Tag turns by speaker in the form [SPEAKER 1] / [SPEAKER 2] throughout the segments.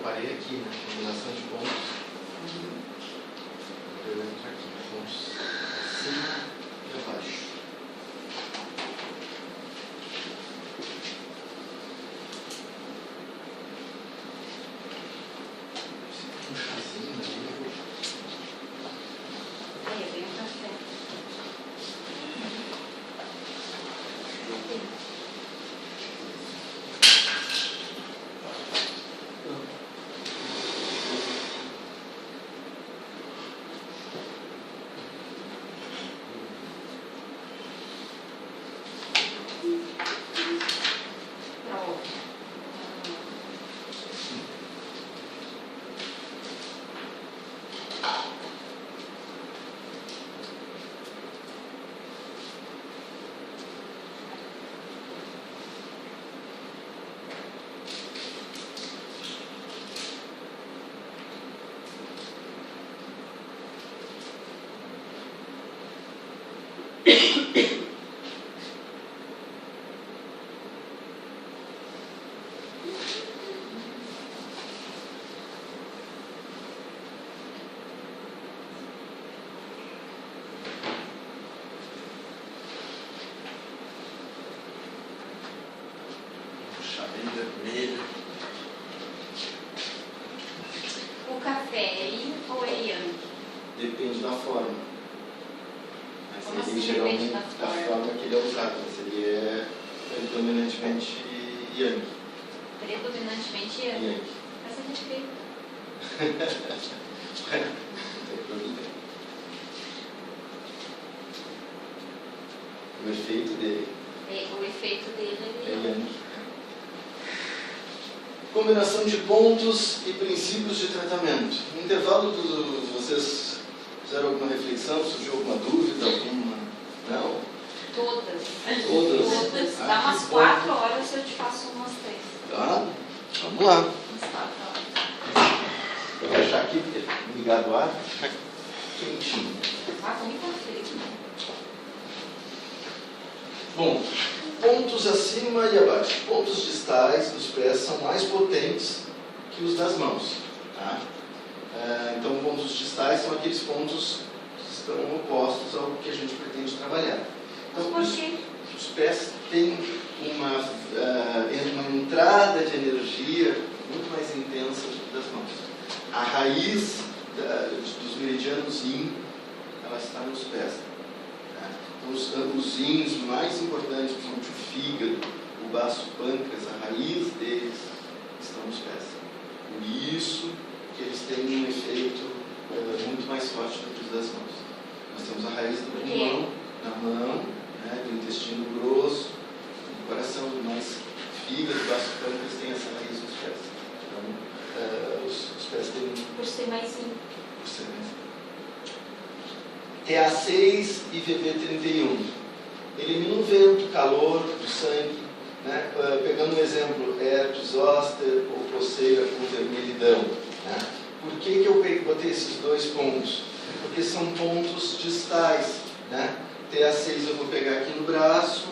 [SPEAKER 1] parei aqui, né? Combinação de pontos. Eu entro aqui, pontos acima e abaixo. Um chazinho ali.
[SPEAKER 2] Aí, eu venho café.
[SPEAKER 1] Puxar bem vermelho.
[SPEAKER 2] O café é yin ou é yang?
[SPEAKER 1] Depende da forma. Mas
[SPEAKER 2] Como
[SPEAKER 1] ele
[SPEAKER 2] assim,
[SPEAKER 1] geralmente,
[SPEAKER 2] depende da
[SPEAKER 1] da
[SPEAKER 2] forma?
[SPEAKER 1] forma que ele é usado, mas ele é predominantemente yang.
[SPEAKER 2] Predominantemente yang.
[SPEAKER 1] Yang.
[SPEAKER 2] Mas é respeito.
[SPEAKER 1] Não tem problema. O efeito dele
[SPEAKER 2] O efeito dele
[SPEAKER 1] é
[SPEAKER 2] é
[SPEAKER 1] yang. Combinação de pontos e princípios de tratamento. No intervalo, vocês fizeram alguma reflexão? Surgiu alguma dúvida? Alguma... Não?
[SPEAKER 2] todas.
[SPEAKER 1] Todas?
[SPEAKER 2] Todas.
[SPEAKER 1] Ah,
[SPEAKER 2] Dá
[SPEAKER 1] que
[SPEAKER 2] umas
[SPEAKER 1] bom.
[SPEAKER 2] 4 horas eu te faço umas 3.
[SPEAKER 1] Tá? Vamos lá.
[SPEAKER 2] Umas 4 horas.
[SPEAKER 1] Eu vou deixar aqui, porque ligado o ar, fica quentinho.
[SPEAKER 2] Ah, tá muito frio.
[SPEAKER 1] Bom, pontos acima e abaixo. Pontos distais dos pés são mais potentes que os das mãos. Tá? Então, pontos distais são aqueles pontos que estão opostos ao que a gente pretende trabalhar.
[SPEAKER 2] Mas
[SPEAKER 1] Então,
[SPEAKER 2] por quê?
[SPEAKER 1] os pés têm uma entrada de energia muito mais intensa do que das mãos. A raiz dos meridianos yin, ela está nos pés. Tá? Então, os yins mais importantes, principalmente o fígado, o baço pâncreas, a raiz deles estão nos pés. Por isso que eles têm um efeito muito mais forte do que os das mãos. Nós temos a raiz do pulmão na mão, né, do intestino grosso, do coração, mas fígado, baço pâncreas tem essa raiz nos pés. Então, os pés têm...
[SPEAKER 2] Por ser mais yin.
[SPEAKER 1] Por ser mais... TA6 e VV31. Elimina o vento, calor do sangue, né? Pegando um exemplo, herpes zoster ou coceira com vermelhidão. Né? Por que eu botei esses dois pontos? Porque são pontos distais. Né? TA6 eu vou pegar aqui no braço,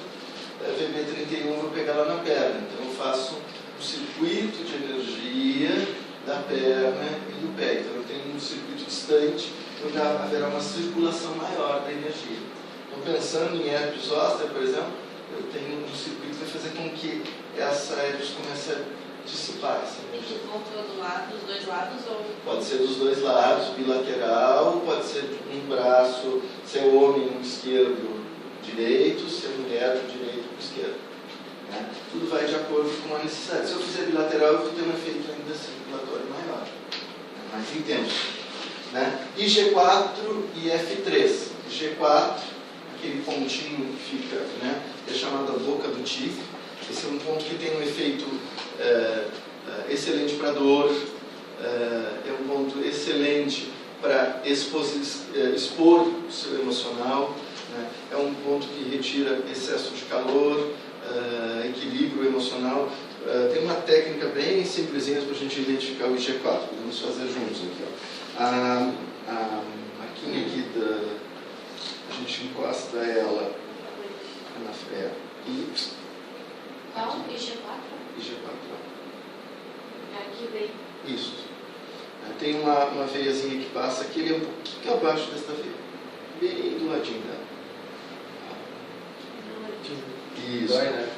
[SPEAKER 1] VB31 eu vou pegar lá na perna. Então eu faço um circuito de energia da perna e do pé. Então eu tenho um circuito distante, onde haverá uma circulação maior da energia. Então, pensando em herpes zoster, por exemplo, eu tenho um circuito que vai fazer com que essa herpes comece a dissipar essa energia.
[SPEAKER 2] Voltou do lado, dos dois lados ou...
[SPEAKER 1] Pode ser dos dois lados, bilateral, pode ser um braço, se é homem, um esquerdo, direito, se é mulher, do direito para o esquerdo. Né? Tudo vai de acordo com a necessidade. Se eu fizer bilateral, eu vou ter um efeito ainda circulatório maior, mais intenso. Né? IG4 e F3. IG4, aquele pontinho que fica, né, é chamado a boca do tigre. Esse é um ponto que tem um efeito excelente para dor, é um ponto excelente para expor o seu emocional, né? É um ponto que retira excesso de calor, equilíbrio emocional. Tem uma técnica bem simplesinha para a gente identificar o IG4. Podemos fazer juntos aqui. Ó. A marquinha aqui, a gente encosta ela na fé.
[SPEAKER 2] Qual? IG4?
[SPEAKER 1] IG4.
[SPEAKER 2] Aqui vem.
[SPEAKER 1] Isso. Tem uma veiazinha que passa aqui, ele é um pouquinho abaixo desta veia. Bem do ladinho dela. Isso.
[SPEAKER 3] Dói, né?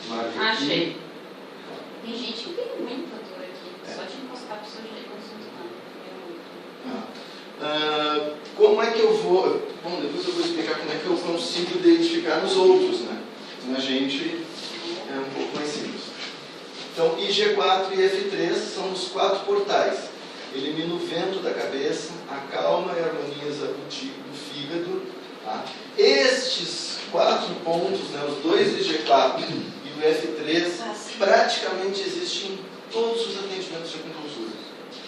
[SPEAKER 1] Marca
[SPEAKER 2] Achei. Tem gente que tem muita dor aqui. Só de encostar a pessoa já
[SPEAKER 1] como é que eu vou... Bom, depois eu vou explicar como é que eu consigo identificar nos outros, né? Na gente é um pouco mais simples. Então, IG4 e F3 são os 4 portais. Elimina o vento da cabeça, acalma e harmoniza o fígado. Tá? Estes 4 pontos, né, os 2 do IG4 e o F3, praticamente existem em todos os atendimentos de acupuntura.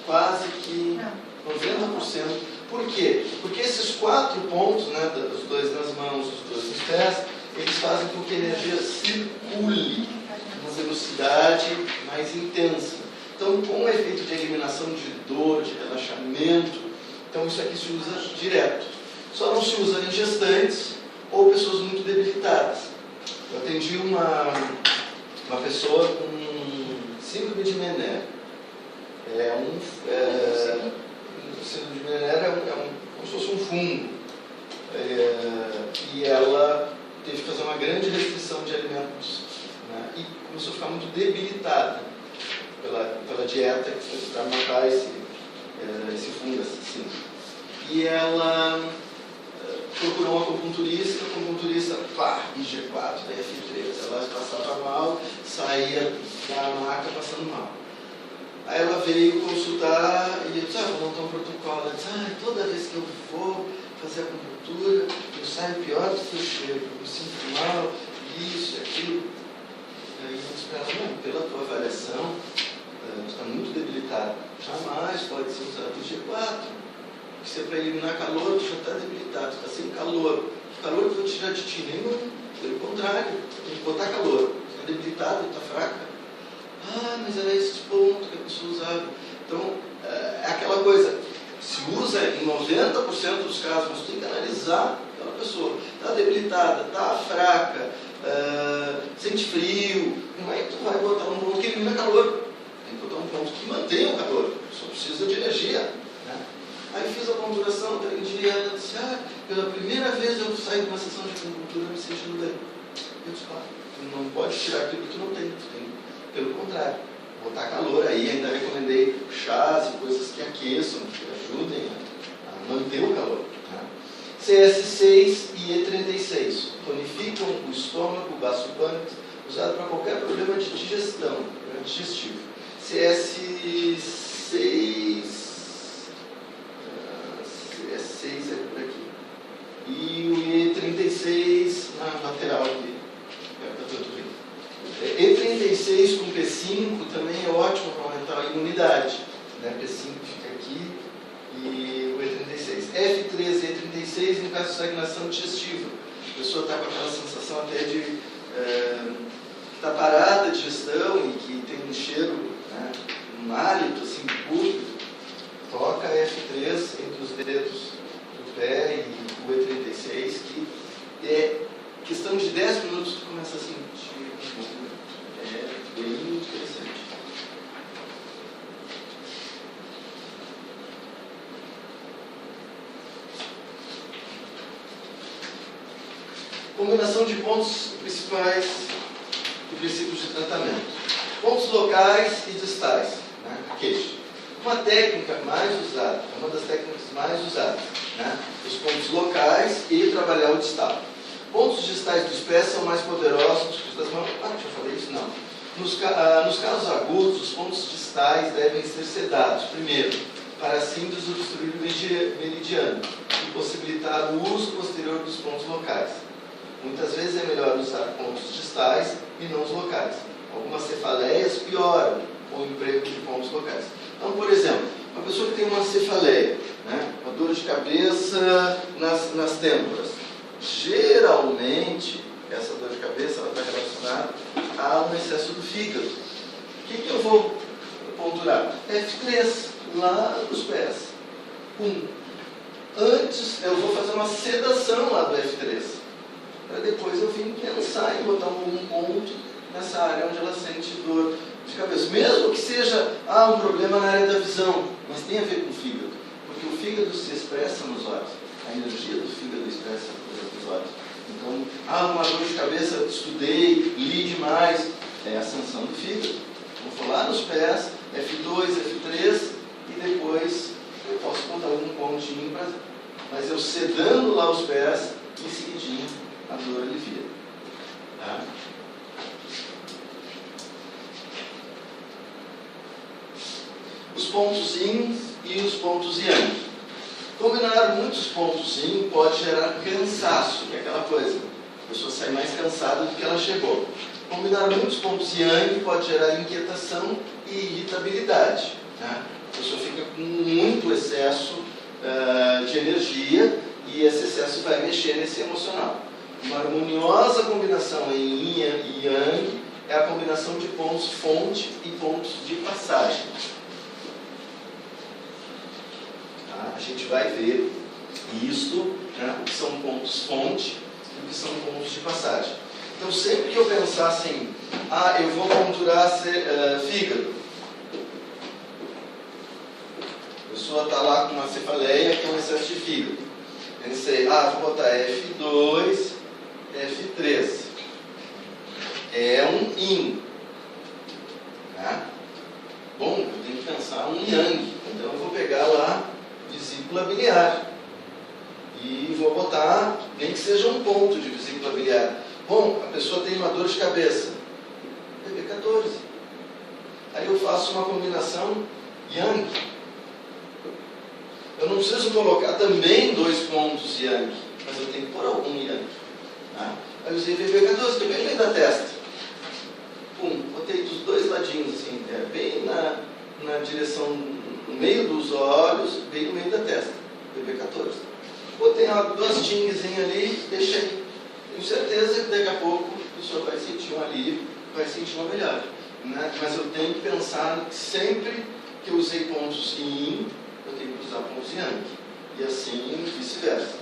[SPEAKER 1] Quase que 90%. Por quê? Porque esses 4 pontos, né, os 2 nas mãos, os 2 nos pés, eles fazem com que a energia circule uma velocidade mais intensa. Então, com o efeito de eliminação de dor, de relaxamento, então isso aqui se usa direto. Só não se usa em gestantes ou pessoas muito debilitadas. Eu atendi uma pessoa com síndrome de Mené. Síndrome de Mené como se fosse um fungo. E ela teve que fazer uma grande restrição de alimentos, né? E começou a ficar muito debilitada pela dieta para matar esse fungo, assim. E ela procurou um acupunturista, IG4 da F3. Ela passava mal, saía da maca passando mal. Aí ela veio consultar e eu disse, vou montar um protocolo. Ela disse, toda vez que eu vou fazer acupuntura, eu saio pior do que eu chego, eu me sinto mal, isso e aquilo. Aí eu disse para ela, não, pela tua avaliação, tu está muito debilitado. Jamais pode ser usado o G4. Se é para eliminar calor, tu já está debilitado, tu está sem calor. O calor que eu vou tirar de ti, nenhum. Pelo contrário, tem que botar calor. Tu está debilitado, tu está fraca. Mas era esse ponto que a pessoa usava. Então, é aquela coisa, se usa em 90% dos casos, mas tu tem que analisar aquela pessoa. Está debilitada, está fraca, sente frio. Como é que tu vai botar um ponto que elimina calor? Tem que botar um ponto que mantenha o calor. Só precisa de energia. Né? Aí fiz a acupuntura, aprendi, e ela disse, pela primeira vez eu saio de uma sessão de acupuntura me sentindo bem. Eu disse, tu não pode tirar aquilo que tu não tem. Pelo contrário, botar calor aí, ainda recomendei chás e coisas que aqueçam, que ajudem a manter o calor. Né? CS6 e E36 tonificam o estômago, o baço pâncreas, usado para qualquer problema de digestão, problema digestivo. CS6 é por aqui. E o E36 na lateral aqui, para tanto rio. E36 com P5 também é ótimo para aumentar a imunidade. Né? P5 fica aqui e o E36. F3 e E36 no caso de estagnação digestiva. A pessoa está com aquela sensação até de que está parada a digestão e que tem um cheiro, né? Um hálito assim, púrpuro. Toca F3 entre os dedos do pé e o E36, que é questão de 10 minutos tu começa a sentir. É bem interessante. Combinação de pontos principais e princípios de tratamento. Pontos locais e distais, né? Queixo. Uma técnica mais usada, uma das técnicas mais usadas, né? Os pontos locais e trabalhar o distal. Pontos distais dos pés são mais poderosos que os das mãos. Já falei isso? Não. Nos casos agudos, os pontos distais devem ser sedados, primeiro, para assim desobstruir o meridiano e possibilitar o uso posterior dos pontos locais. Muitas vezes é melhor usar pontos distais e não os locais. Algumas cefaleias pioram o emprego de pontos locais. Então, por exemplo, uma pessoa que tem uma cefaleia, né, uma dor de cabeça nas têmporas, geralmente, essa dor de cabeça está relacionada a um excesso do fígado. O que eu vou ponturar? F3, lá nos pés. Antes, eu vou fazer uma sedação lá do F3. Para depois eu vim pensar em botar um ponto nessa área onde ela sente dor de cabeça. Mesmo que seja um problema na área da visão, mas tem a ver com o fígado. Porque o fígado se expressa nos olhos. A energia do fígado expressa nos olhos. Então, uma dor de cabeça, estudei, li demais. É a sanção do fígado. Vou lá nos pés, F2, F3, e depois eu posso botar um pontinho, mas eu sedando lá os pés, em seguidinho a dor alivia. Tá? Os pontos yin e os pontos yang. Combinar muitos pontos yin pode gerar cansaço, que é aquela coisa. A pessoa sai mais cansada do que ela chegou. Combinar muitos pontos yang pode gerar inquietação e irritabilidade. Né? A pessoa fica com muito excesso de energia e esse excesso vai mexer nesse emocional. Uma harmoniosa combinação em yin e yang é a combinação de pontos fonte e pontos de passagem. Tá? A gente vai ver isto, né? O que são pontos fonte e o que são pontos de passagem. Então, sempre que eu pensar assim, eu vou conturar fígado, a pessoa está lá com uma cefaleia, que é um excesso de fígado. Pensei, vou botar F2, F3. É um yin. Tá? Bom, eu tenho que pensar um yang. Então, eu vou pegar lá vesícula biliar. E vou botar, nem que seja um ponto de vesícula biliar. Bom, a pessoa tem uma dor de cabeça. PB14. Aí eu faço uma combinação yang. Eu não preciso colocar também 2 pontos yang, mas eu tenho que pôr algum yang. Tá? Aí eu usei PB14, que é bem no meio da testa. Botei dos dois ladinhos, assim, bem na direção, no meio dos olhos, bem no meio da testa. PB14. Botei 2 tinguezinhas ali, deixei. Tenho certeza que daqui a pouco a pessoa vai sentir um alívio, vai sentir uma melhora. Né? Mas eu tenho que pensar que sempre que eu usei pontos yin, eu tenho que usar pontos yang. E assim vice-versa.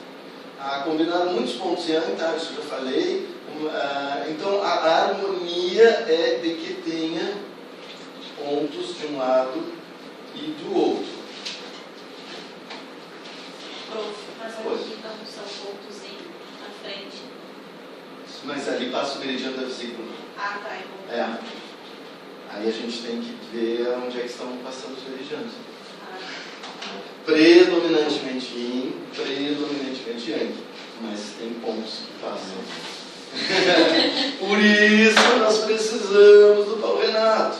[SPEAKER 1] Combinar muitos pontos yang, tá? Isso que eu falei. Então a harmonia é de que tenha pontos de um lado e do outro.
[SPEAKER 2] Prof, mas aqui então são pontos yin na frente.
[SPEAKER 1] Mas ali passa o meridiano da vesícula.
[SPEAKER 2] Tá.
[SPEAKER 1] Aí a gente tem que ver onde é que estão passando os meridianos. Predominantemente yin, predominantemente yang. Mas tem pontos que passam. Por isso nós precisamos do Paulo Renato.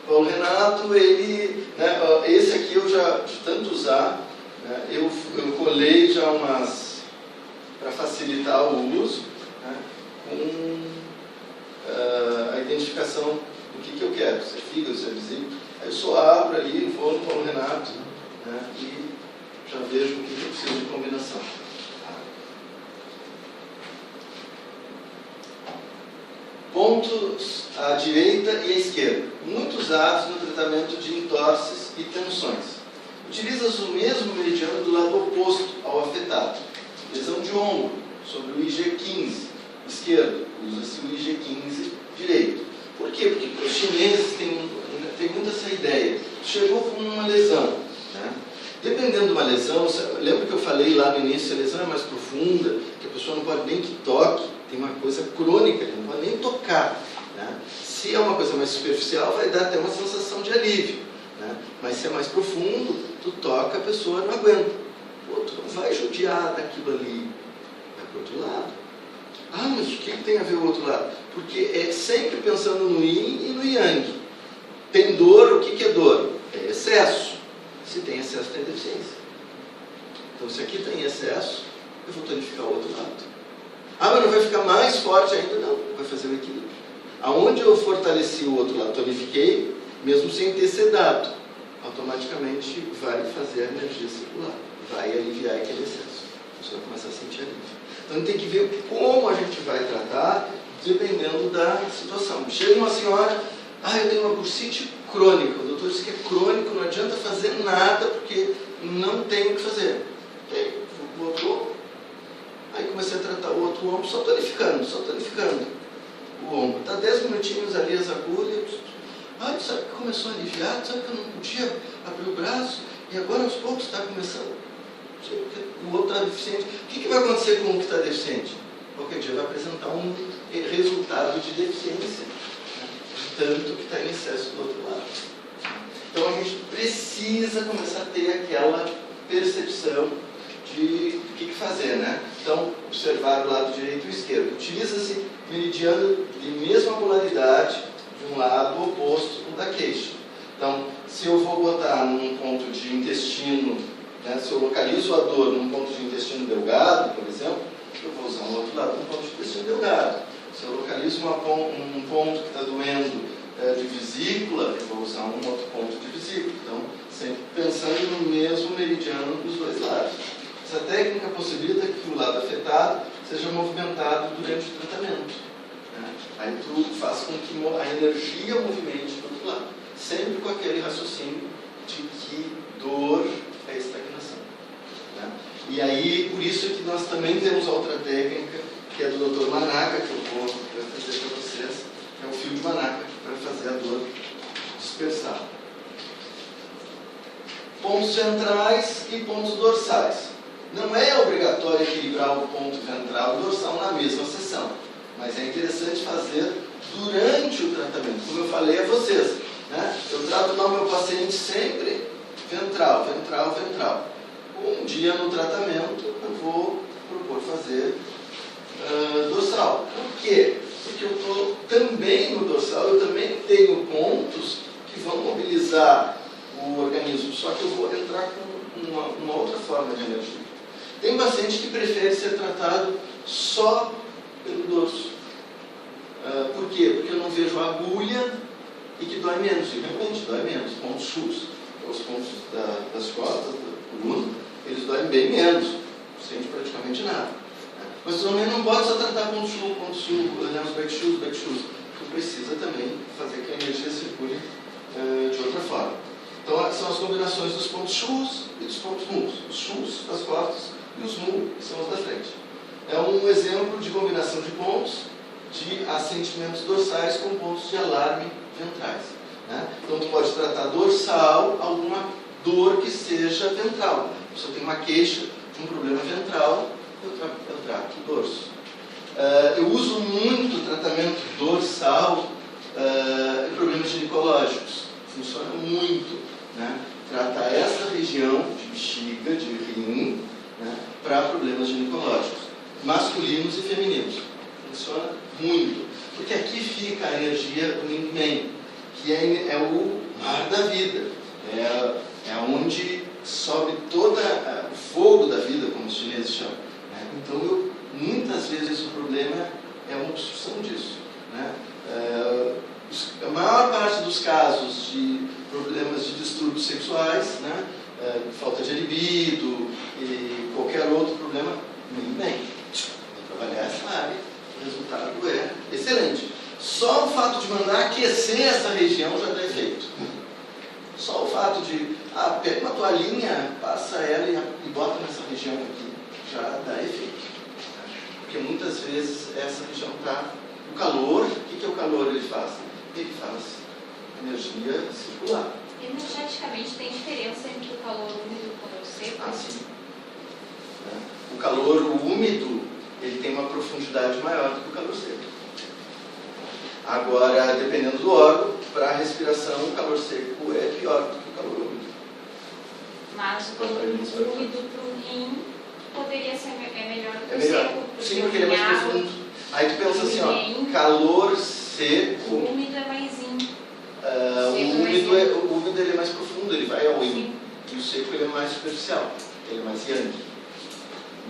[SPEAKER 1] Paulo Renato, ele, né, esse aqui eu já, de tanto usar, né, eu colei já umas, para facilitar o uso, né, com a identificação do que eu quero, se é fígado, se é vesícula. Aí eu só abro ali, vou no Paulo Renato, né, e já vejo o que eu preciso de combinação. Pontos à direita e à esquerda, muito usados no tratamento de entorses e tensões. Utiliza-se o mesmo meridiano do lado oposto ao afetado. Lesão de ombro, sobre o IG15 esquerdo, usa-se o IG15 direito. Por quê? Porque os chineses têm muito essa ideia. Chegou com uma lesão, né? Dependendo de uma lesão, lembra que eu falei lá no início, a lesão é mais profunda, que a pessoa não pode nem que toque, tem uma coisa crônica, ele não pode nem tocar. Né? Se é uma coisa mais superficial, vai dar até uma sensação de alívio. Né? Mas se é mais profundo, tu toca, a pessoa não aguenta. Tu não vai judiar daquilo ali, vai para o outro lado. Mas o que tem a ver o outro lado? Porque é sempre pensando no yin e no yang. Tem dor, o que é dor? É excesso. Se tem excesso, tem deficiência. Então, se aqui tem excesso, eu vou tonificar o outro lado. Mas não vai ficar mais forte ainda? Não, vai fazer o equilíbrio. Aonde eu fortaleci o outro lado, tonifiquei, mesmo sem ter sedado, automaticamente vai fazer a energia circular, vai aliviar aquele excesso. A pessoa começa a sentir alívio. Então, tem que ver como a gente vai tratar, dependendo da situação. Chega uma senhora, eu tenho uma bursite crônica, o doutor disse que é crônico, não adianta fazer nada, porque não tem o que fazer. O outro ombro. Aí comecei a tratar o outro ombro, só tonificando o ombro. Está 10 minutinhos ali as agulhas, Ah, sabe que começou a aliviar? Sabe que eu não podia abrir o braço? E agora aos poucos está começando. Sim, porque o outro está deficiente. O que vai acontecer com o que está deficiente? Qualquer dia vai apresentar um resultado de deficiência, né? De tanto que está em excesso do outro lado. Então a gente precisa começar a ter aquela percepção de o que fazer, né? Então, observar o lado direito e o esquerdo. Utiliza-se meridiano de mesma polaridade de um lado oposto do da queixa. Então, se eu vou botar num ponto de intestino, né, se eu localizo a dor num ponto de intestino delgado, por exemplo, eu vou usar um outro lado num ponto de intestino delgado. Se eu localizo um ponto que está doendo de vesícula, eu vou usar um outro ponto de vesícula. Então, sempre pensando no mesmo meridiano dos dois lados. Essa técnica possibilita que o lado afetado seja movimentado durante o tratamento, né? Aí tu faz com que a energia movimente para o outro lado, sempre com aquele raciocínio de que dor é estagnação, né? E aí, por isso que nós também temos outra técnica, que é do Dr. Manaka, que eu vou trazer para vocês, que é o fio de Manaka, para fazer a dor dispersar. Pontos centrais e pontos dorsais. Não é obrigatório equilibrar o ponto ventral e dorsal na mesma sessão, mas é interessante fazer durante o tratamento. Como eu falei a vocês, né? Eu trato lá o meu paciente sempre ventral, ventral, ventral. Um dia no tratamento eu vou propor fazer dorsal. Por quê? Porque eu estou também no dorsal, eu também tenho pontos que vão mobilizar o organismo, só que eu vou entrar com uma outra forma de energia. Tem paciente que prefere ser tratado só pelo dorso. Por quê? Porque eu não vejo a agulha e que dói menos, e realmente dói menos. Pontos chus, os pontos das costas, da coluna, eles doem bem menos, não sente praticamente nada. Mas também não pode só tratar ponto chu, né, os back chus. Tu precisa também fazer que a energia circule de outra forma. Então, são as combinações dos pontos chus e dos pontos mus. Os chus das costas e os mu, que são os da frente. É um exemplo de combinação de pontos de assentimentos dorsais com pontos de alarme ventrais, né? Então, tu pode tratar dorsal, alguma dor que seja ventral. Se eu tenho uma queixa de um problema ventral, eu trato o dorso. Eu uso muito o tratamento dorsal em problemas ginecológicos. Funciona muito, né? Tratar essa região de bexiga, de rim, né, para problemas ginecológicos, masculinos e femininos. Funciona muito. Porque aqui fica a energia do Yin Men, que é o mar da vida. É onde sobe todo o fogo da vida, como os chineses chamam, né? Então, muitas vezes o problema é uma obstrução disso, né? A maior parte dos casos de problemas de distúrbios sexuais, né, falta de libido e qualquer outro problema, muito bem. Vou trabalhar essa área, o resultado é excelente. Só o fato de mandar aquecer essa região já dá efeito. Só o fato de, pega uma toalhinha, passa ela e bota nessa região aqui, já dá efeito. Porque muitas vezes essa região está... O calor, o que é o calor ele faz? Ele faz energia circular.
[SPEAKER 2] Energeticamente tem diferença entre o calor úmido e o calor seco?
[SPEAKER 1] Sim. O calor úmido, ele tem uma profundidade maior do que o calor seco. Agora, dependendo do órgão, para a respiração, o calor seco é pior do que o calor úmido.
[SPEAKER 2] Mas o calor úmido para o rim poderia ser melhor do que o
[SPEAKER 1] melhor.
[SPEAKER 2] seco?
[SPEAKER 1] Sim, porque ele é mais profundo. Aí tu pensa assim, calor seco...
[SPEAKER 2] O úmido é mais yin.
[SPEAKER 1] O úmido ele é mais profundo, ele vai ao yin. E o seco ele é mais superficial, ele é mais yang.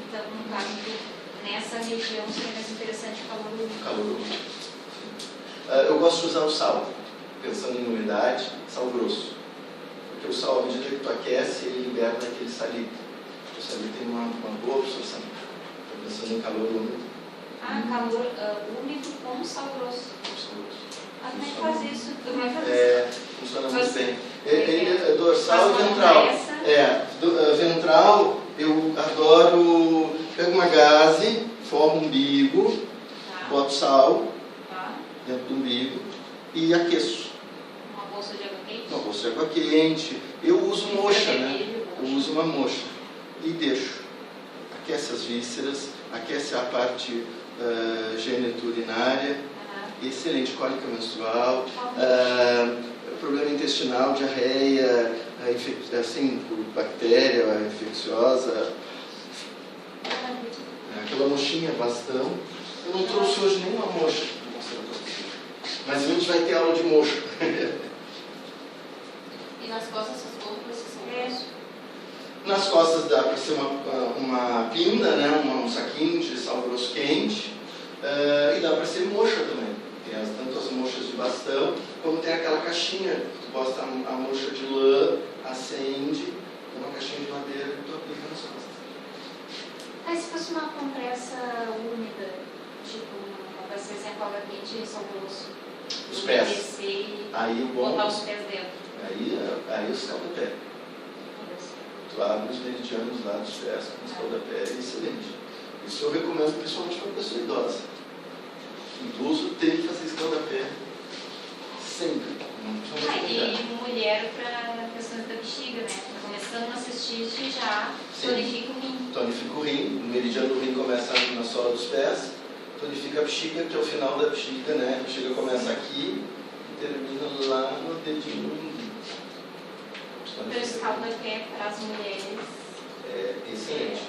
[SPEAKER 2] Então, no caso, nessa região seria mais interessante o calor úmido.
[SPEAKER 1] Calor úmido. Eu gosto de usar o sal, pensando em umidade, sal grosso. Porque o sal, à medida que tu aquece, ele liberta aquele salitre. O salitre tem uma boa absorção. Estou pensando em calor úmido.
[SPEAKER 2] Calor úmido com sal grosso. Como é que faz isso?
[SPEAKER 1] Funciona muito bem. Ele dorsal e ventral. Ventral, eu adoro. Pego uma gaze, formo um umbigo, boto sal dentro do umbigo e aqueço.
[SPEAKER 2] bolsa de água quente?
[SPEAKER 1] Uma bolsa de água quente. Eu uso moxa, né? Eu uso uma moxa e deixo. Aquece as vísceras, aquece a parte geniturinária. Excelente, cólica menstrual, problema intestinal, diarreia, assim, por bactéria infecciosa. Aquela mochinha, bastão. Eu não trouxe hoje nenhuma moxa. Mas a gente vai ter aula de mocho.
[SPEAKER 2] E nas costas, essas roupas são grossos?
[SPEAKER 1] Nas costas dá para ser uma pinda, né? Um saquinho de sal grosso quente. E dá para ser mocha também. Tem tanto as mochas de bastão, como tem aquela caixinha. Tu bosta a mocha de lã, acende, uma caixinha de madeira e tu aplica nas costas.
[SPEAKER 2] Aí se fosse uma compressa úmida, tipo uma compressa sem água quente e sal grosso,
[SPEAKER 1] Os pés.
[SPEAKER 2] descer
[SPEAKER 1] Aí o bom.
[SPEAKER 2] botar os pés dentro.
[SPEAKER 1] Aí o escalda-pé. Tu abre os meridianos lá dos pés com o escalda-pé, é excelente. Isso eu recomendo principalmente para pessoa idosa. Idoso tem que fazer escalda-pé sempre.
[SPEAKER 2] E mulher para questões da bexiga, né? Tá começando uma cistite já tonifica o rim.
[SPEAKER 1] Tonifica o rim, o meridiano do rim começa na sola dos pés, tonifica a bexiga, que é o final da bexiga, né? A bexiga começa aqui e termina lá no dedinho do rim.
[SPEAKER 2] Então, escalda-pé para as mulheres
[SPEAKER 1] é excelente.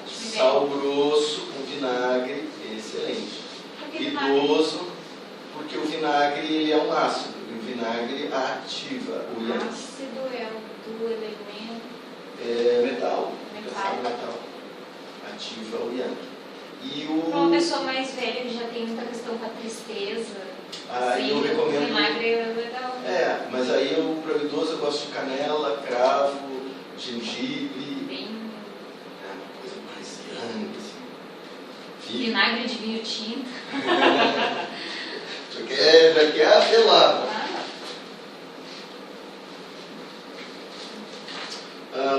[SPEAKER 1] Sal grosso com vinagre, excelente. Idoso, porque o vinagre ele é um ácido, e o vinagre ativa o yang.
[SPEAKER 2] Ácido é do elemento
[SPEAKER 1] Metal. Ativa o yang. E
[SPEAKER 2] para uma pessoa mais velha que já tem muita questão com a tristeza,
[SPEAKER 1] eu recomendo.
[SPEAKER 2] O vinagre é legal.
[SPEAKER 1] Mas aí para o idoso eu gosto de canela, cravo, gengibre.
[SPEAKER 2] Bem...
[SPEAKER 1] uma coisa mais grande, assim.
[SPEAKER 2] Vinagre de vinho tinto.
[SPEAKER 1] Já quer apelar.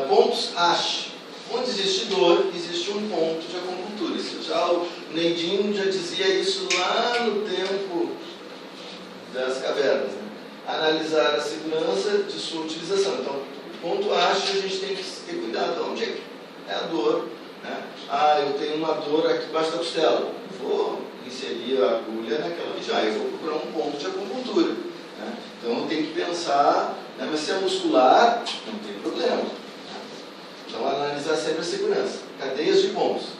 [SPEAKER 1] Pontos ASH. Onde existe dor, existe um ponto de acupuntura. Isso já o Neidinho já dizia isso lá no tempo das cavernas. Né? Analisar a segurança de sua utilização. Então, o ponto ASH a gente tem que ter cuidado. Onde é a dor? Né? Eu tenho uma dor aqui embaixo da costela. Vou inserir a agulha naquela região. Eu vou procurar um ponto de acupuntura. Né? Então eu tenho que pensar, né? Mas se é muscular, não tem problema. Né? Então analisar sempre a segurança. Cadeias de pontos.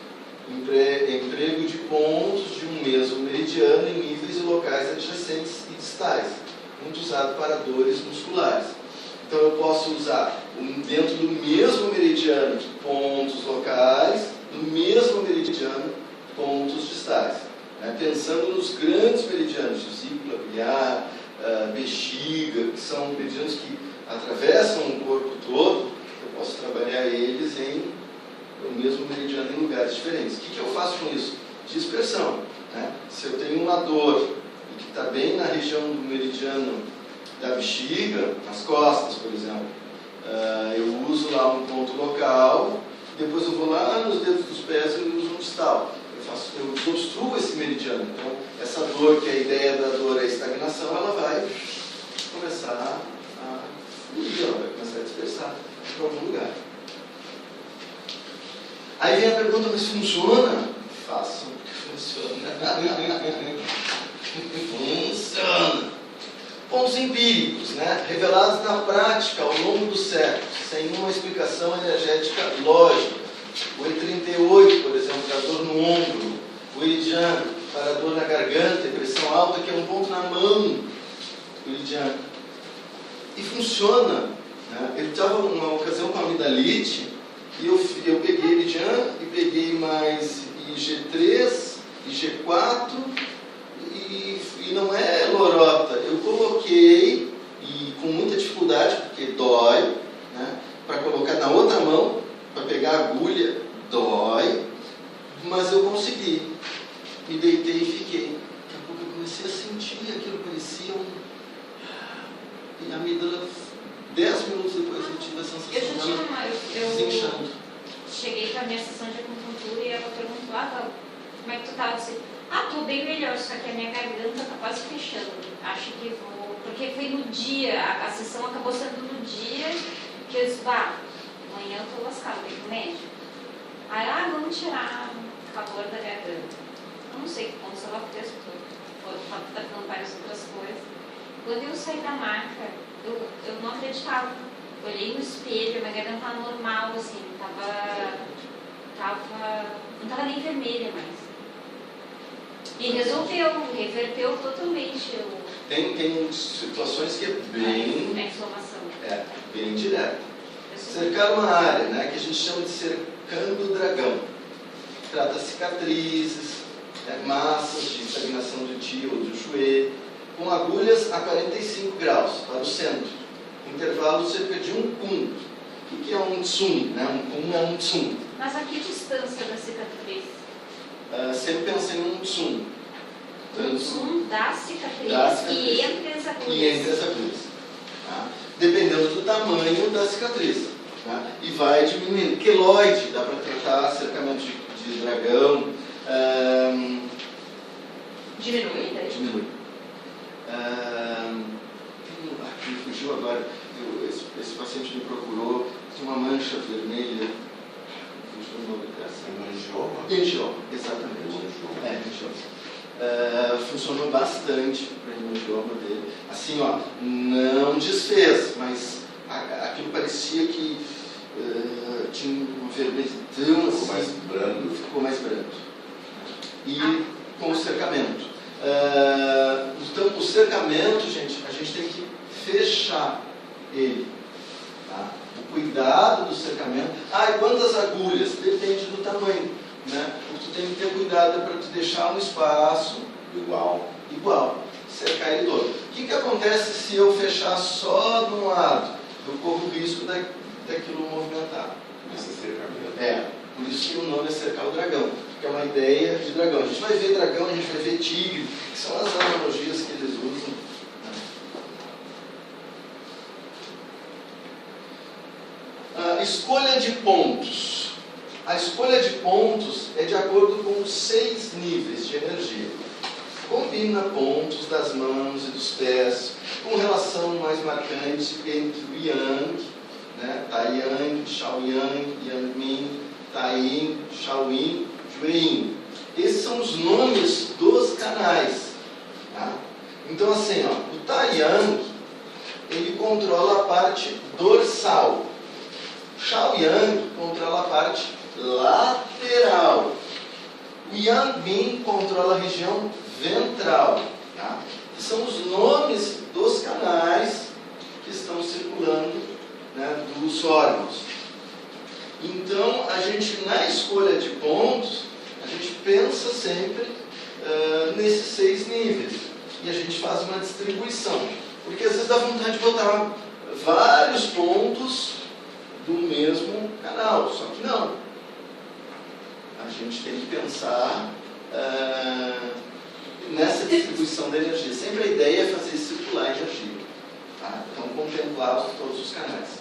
[SPEAKER 1] Emprego de pontos de um mesmo meridiano em níveis e locais adjacentes e distais. Muito usado para dores musculares. Então eu posso usar dentro do mesmo meridiano pontos locais, no mesmo meridiano pontos distais. Né? Pensando nos grandes meridianos, vesícula biliar, bexiga, que são meridianos que atravessam o corpo todo, eu posso trabalhar eles no mesmo meridiano em lugares diferentes. O que eu faço com isso? Dispersão. Né? Se eu tenho uma dor que está bem na região do meridiano da bexiga, nas costas, por exemplo, eu uso lá um ponto local, depois eu vou lá nos dedos dos pés e uso um distal. Eu obstruo esse meridiano. Então, essa dor, que a ideia da dor é a estagnação, ela vai começar a fluir, ela vai começar a dispersar para algum lugar. Aí vem a pergunta, mas funciona? Façam que funciona. Funciona. Pontos empíricos, né? Revelados na prática ao longo dos séculos, sem uma explicação energética lógica. O E38, por exemplo, para dor no ombro. O iridiano, para dor na garganta e pressão alta, que é um ponto na mão. O iridiano. E funciona. Né? Eu estava numa ocasião com amidalite, e eu peguei iridiano e peguei mais IG3, IG4, e não é lorota. Eu coloquei, e com muita dificuldade, porque dói, né? Para colocar na outra mão, para pegar a agulha, dói, mas eu consegui. Me deitei e fiquei. Daqui a pouco eu comecei a sentir aquilo, parecia E a amígdala, 10 minutos depois, eu tive a sensação
[SPEAKER 2] eu
[SPEAKER 1] desinchando.
[SPEAKER 2] Cheguei para a minha sessão de acupuntura e ela perguntou, como é que tu estava? Assim, tô bem melhor, só que a minha garganta está quase fechando. Acho que vou porque foi no dia, a sessão acabou sendo no dia que eu disse, amanhã eu tô lascada, tem que ir no médico. Aí, vamos tirar o calor da garganta. Eu não sei que ponto ela fez, tá falando várias outras coisas. Quando eu saí da maca, eu não acreditava. Olhei no espelho, minha garganta estava normal, assim, não estava nem vermelha mais. E reverteu totalmente.
[SPEAKER 1] Tem situações que é bem...
[SPEAKER 2] A inflamação.
[SPEAKER 1] Bem direta. Cercar uma área, né, que a gente chama de cercando o dragão. Trata cicatrizes, massas de estagnação do tio ou do joelho, com agulhas a 45 graus para o centro. Intervalo cerca de 1 kun. O que é um tsum? Né? Um kun é um tsum.
[SPEAKER 2] Mas a que distância da cicatriz?
[SPEAKER 1] Sempre pensei em um tsum.
[SPEAKER 2] Um tsum da cicatriz e entre as agulhas.
[SPEAKER 1] E entre as agulhas. Tá? Dependendo do tamanho da cicatriz. Tá? E vai diminuindo. Queloide, dá para tratar cercamento de dragão.
[SPEAKER 2] Diminui? Daí?
[SPEAKER 1] Diminui. Me fugiu agora. Esse paciente me procurou, tinha uma mancha vermelha. Fugiu o nome dessa. Angioma, exatamente. Angioma. Funcionou bastante para o angioma dele. Assim, não desfez, mas aquilo parecia que tinha uma vermelhidão assim. Ficou mais brando. E com o cercamento. Então, o cercamento, gente, a gente tem que fechar ele. Tá? O cuidado do cercamento. E quantas agulhas? Depende do tamanho. Né? Tu tem que ter cuidado para tu deixar um espaço igual. Cercar ele todo. O que acontece se eu fechar só de um lado? Eu corro o risco daquilo movimentar.
[SPEAKER 3] Esse cercamento.
[SPEAKER 1] Por isso que o nome é cercar o dragão. Que é uma ideia de dragão. A gente vai ver dragão, a gente vai ver tigre, que são as analogias que eles usam. Escolha de pontos. A escolha de pontos é de acordo com os 6 níveis de energia. Combina pontos das mãos e dos pés, com relação mais marcante entre o Yang, né? Tai-Yang, Shao-Yang, Yang-Min, Tai-Yin, Shao-Yin, Jue-Yin. Esses são os nomes dos canais. Tá? Então, assim, o Tai-Yang, ele controla a parte dorsal. Shao-Yang controla a parte lateral. O Yang-Min controla a região ventral. Tá? São os nomes dos canais que estão circulando, né, dos órgãos. Então, a gente, na escolha de pontos, a gente pensa sempre nesses 6 níveis. E a gente faz uma distribuição. Porque às vezes dá vontade de botar vários pontos do mesmo canal. Só que não. A gente tem que pensar nessa distribuição da energia. Sempre a ideia é fazer circular a energia. Tá? Então, contemplar todos os canais.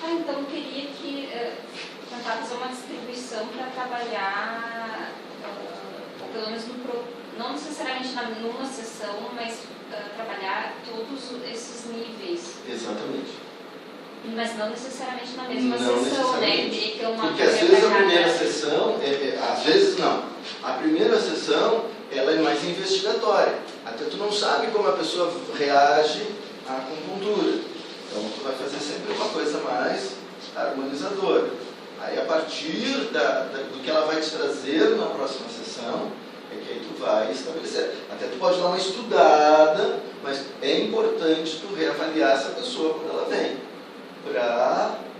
[SPEAKER 2] Então, eu queria tentar fazer uma distribuição para trabalhar, pelo menos não necessariamente numa sessão, mas trabalhar todos esses níveis.
[SPEAKER 1] Exatamente.
[SPEAKER 2] Mas não necessariamente na mesma sessão, né?
[SPEAKER 1] Porque às vezes a primeira sessão, às vezes não. A primeira sessão, ela é mais investigatória. Até tu não sabe como a pessoa reage à acupuntura. Então tu vai fazer sempre uma coisa mais harmonizadora. Aí a partir do que ela vai te trazer na próxima sessão, é que aí tu vai estabelecer. Até tu pode dar uma estudada, mas é importante tu reavaliar essa pessoa quando ela vem.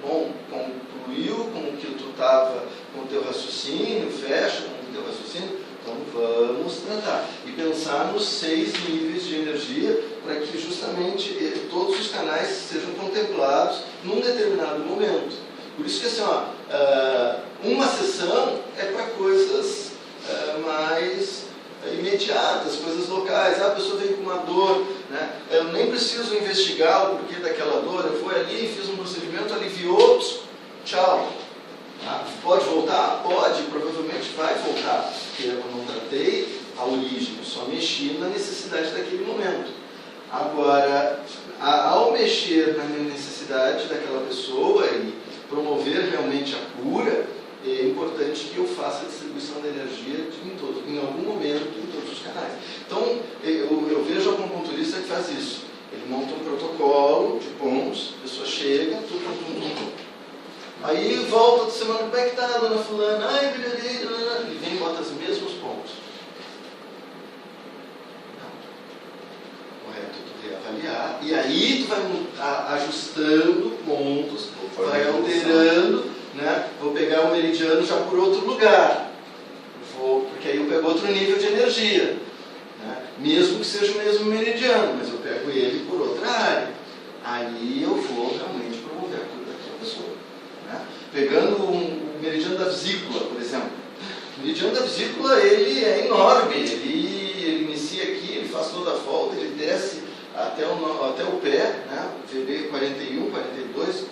[SPEAKER 1] Concluiu com o que tu estava, com o teu raciocínio, fecha com o teu raciocínio, então vamos tratar. E pensar nos 6 níveis de energia para que justamente todos os canais sejam contemplados num determinado momento. Por isso que assim, uma sessão é para coisas mais imediatas, coisas locais. A pessoa vem com uma dor, né? Eu nem preciso investigar o porquê daquela dor. Eu fui ali, fiz um procedimento, aliviou, tchau. Pode voltar? Pode, provavelmente vai voltar, porque eu não tratei a origem, eu só mexi na necessidade daquele momento. Agora, ao mexer na necessidade daquela pessoa e promover realmente a cura, é importante que eu faça a distribuição de energia em algum momento em todos os canais. Então, eu vejo algum acupunturista que faz isso. Ele monta um protocolo de pontos, a pessoa chega, tudo. Aí volta outra semana, como é que tá, dona fulana? Ai, melhorei, e vem e bota os mesmos pontos. Não. Correto, tu reavaliar. E aí tu vai ajustando pontos, vai alterando, né? Vou pegar o meridiano já por outro lugar. Porque aí eu pego outro nível de energia. Né? Mesmo que seja o mesmo meridiano, mas eu pego ele por outra área. Aí eu vou realmente promover a cura daquela pessoa. Né? Pegando o meridiano da vesícula, por exemplo. O meridiano da vesícula, ele é enorme. Ele inicia aqui, ele faz toda a volta, ele desce até o pé, né? VB 41, 42,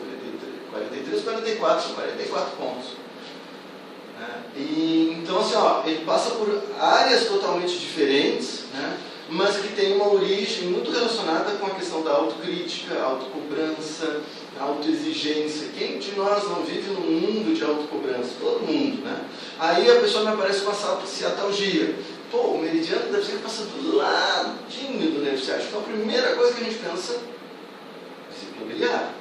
[SPEAKER 1] 43, 44, são 44 pontos. E, então, assim, ele passa por áreas totalmente diferentes, né, mas que tem uma origem muito relacionada com a questão da autocrítica, autocobrança, autoexigência. Quem de nós não vive num mundo de autocobrança? Todo mundo, né? Aí a pessoa me aparece com uma ciatalgia. Pô, o meridiano deve ser que passa do ladinho do nervo ciático. Então a primeira coisa que a gente pensa, vesícula biliar.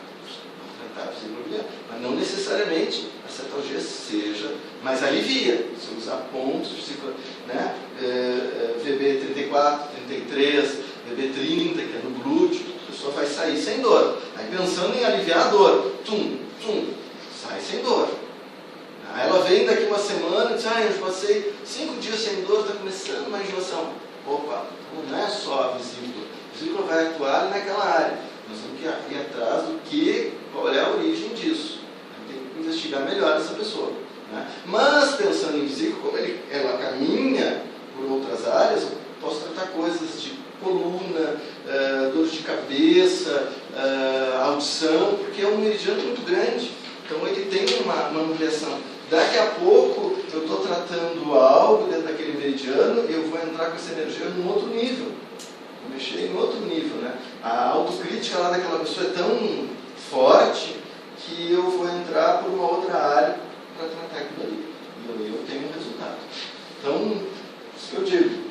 [SPEAKER 1] Mas não necessariamente a cetalgia seja, mas alivia. Se eu usar pontos, né? VB 34, 33, VB 30, que é no glúteo, a pessoa vai sair sem dor. Aí pensando em aliviar a dor, sai sem dor. Aí ela vem daqui uma semana e diz, eu passei 5 dias sem dor, está começando uma enjoação. Opa, não é só a vesícula. A vesícula vai atuar naquela área. Nós temos que ir atrás qual é a origem disso. Tem que investigar melhor essa pessoa. Né? Mas, pensando em vesícula, como ela caminha por outras áreas, eu posso tratar coisas de coluna, dor de cabeça, audição, porque é um meridiano muito grande. Então, ele tem uma ampliação. Daqui a pouco, eu estou tratando algo dentro daquele meridiano e eu vou entrar com essa energia num outro nível. Mexer em outro nível, né? A autocrítica lá daquela pessoa é tão forte que eu vou entrar por uma outra área para tratar aquilo ali. E eu tenho um resultado. Então, isso que eu digo,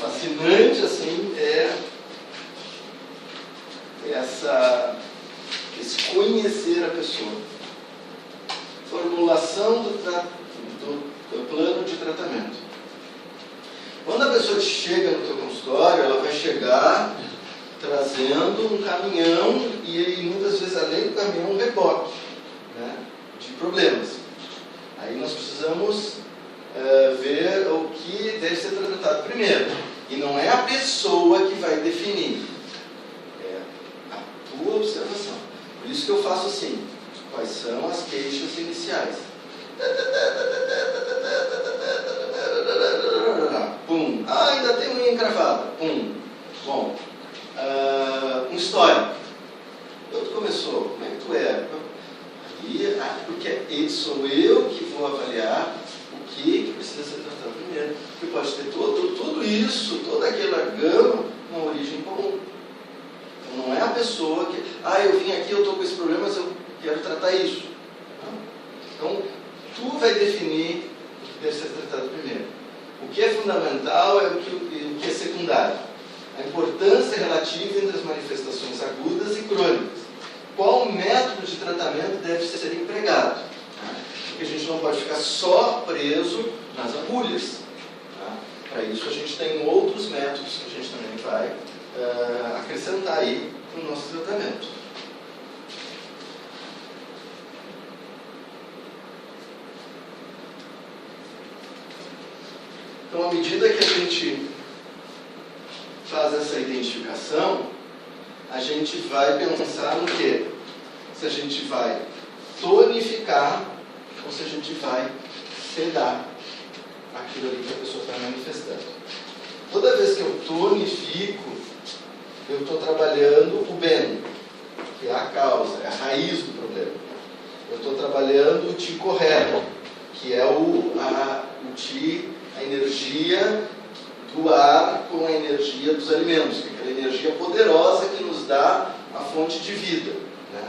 [SPEAKER 1] fascinante assim é esse conhecer a pessoa. Formulação do plano de tratamento. Quando a pessoa chega no teu consultório, ela vai chegar trazendo um caminhão e muitas vezes além do caminhão um reboque, né, de problemas. Aí nós precisamos ver o que deve ser tratado primeiro. E não é a pessoa que vai definir, é a tua observação. Por isso que eu faço assim, quais são as queixas iniciais. Pum. Ainda tem unha encravada. Pum. Bom. Um histórico. Quando começou? Como é que tu era? Porque sou eu que vou avaliar o que precisa ser tratado primeiro. Porque pode ter tudo isso, toda aquela gama, uma origem comum. Então não é a pessoa que... eu vim aqui, eu estou com esse problema, mas eu quero tratar isso. Não. Então, tu vai definir o que deve ser tratado primeiro. O que é fundamental é o que é secundário. A importância relativa entre as manifestações agudas e crônicas. Qual método de tratamento deve ser empregado? Porque a gente não pode ficar só preso nas agulhas. Para isso a gente tem outros métodos que a gente também vai acrescentar aí no nosso tratamento. Então, à medida que a gente faz essa identificação, a gente vai pensar no quê? Se a gente vai tonificar ou se a gente vai sedar aquilo ali que a pessoa está manifestando. Toda vez que eu tonifico, eu estou trabalhando o bem, que é a causa, é a raiz do problema. Eu estou trabalhando o ti correto, que é o ti, a energia do ar com a energia dos alimentos, que é aquela aquela energia poderosa que nos dá a fonte de vida, né?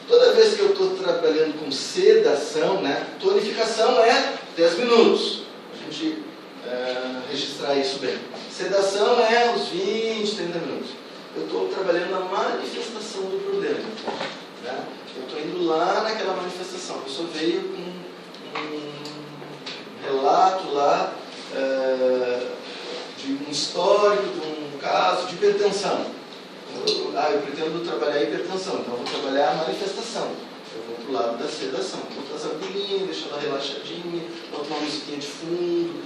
[SPEAKER 1] Toda vez que eu estou trabalhando com sedação, né, tonificação é 10 minutos. A gente registrar isso bem. Sedação é os 20, 30 minutos. Eu estou trabalhando na manifestação do problema, né? Eu estou indo lá naquela manifestação. A pessoa veio com um relato lá de um histórico, de um caso de hipertensão. Eu pretendo trabalhar a hipertensão, então eu vou trabalhar a manifestação. Eu vou para o lado da sedação. Vou trazer a agulhinha, deixar ela relaxadinha, boto uma musiquinha de fundo,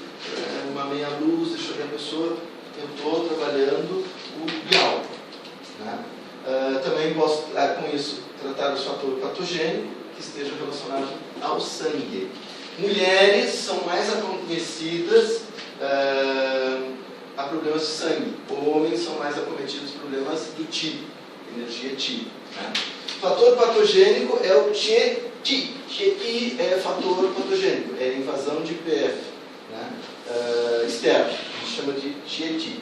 [SPEAKER 1] uma meia luz, deixa eu ver a pessoa. Eu estou trabalhando o bial, né? Também posso, com isso, tratar o fator patogênico que esteja relacionado ao sangue. Mulheres são mais acometidas a problemas de sangue. Homens são mais acometidos por problemas do Ti, energia Ti, né? Fator patogênico é o Ti. Ti é fator patogênico, é invasão de IPF, né? Externo, a gente chama de Ti.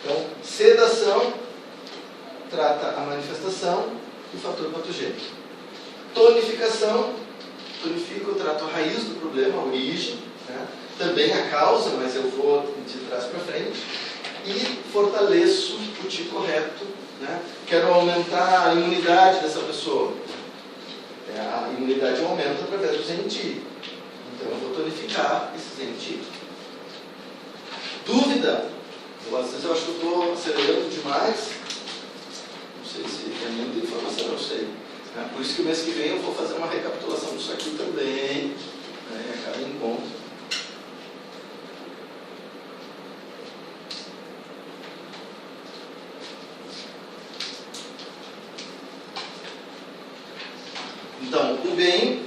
[SPEAKER 1] Então, sedação trata a manifestação e o fator patogênico. Tonificação, tonifico, eu trato a raiz do problema, a origem, né? Também a causa, mas eu vou de trás para frente, e fortaleço o Ti correto, né? Quero aumentar a imunidade dessa pessoa. A imunidade aumenta através do Zen Ti. Então eu vou tonificar esse Zen Ti. Dúvida? Às vezes eu acho que eu estou acelerando demais. Não sei se é muita informação, não sei. Por isso que o mês que vem eu vou fazer uma recapitulação disso aqui também, né, a cada encontro. Então, o Ben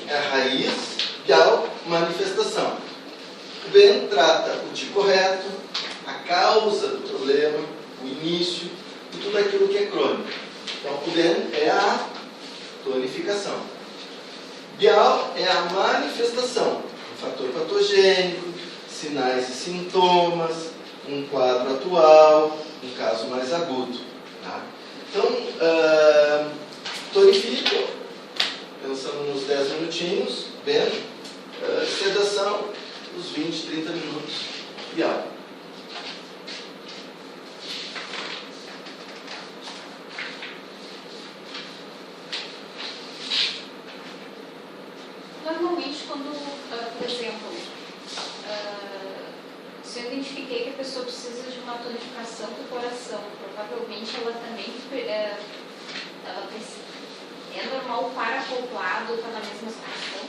[SPEAKER 1] é a raiz, Bial, manifestação. O Ben trata o Ti correto, a causa do problema, o início e tudo aquilo que é crônico. Então, o Ben é a tonificação. Bial é a manifestação, um fator patogênico, sinais e sintomas, um quadro atual, um caso mais agudo. Tá? Então, tonifico, pensando nos 10 minutinhos, Ben, sedação, os 20, 30 minutos, Bial.
[SPEAKER 2] Normalmente, quando, por exemplo, se eu identifiquei que a pessoa precisa de uma tonificação do coração, provavelmente ela também ela precisa. É normal o paracoplado estar na mesma situação?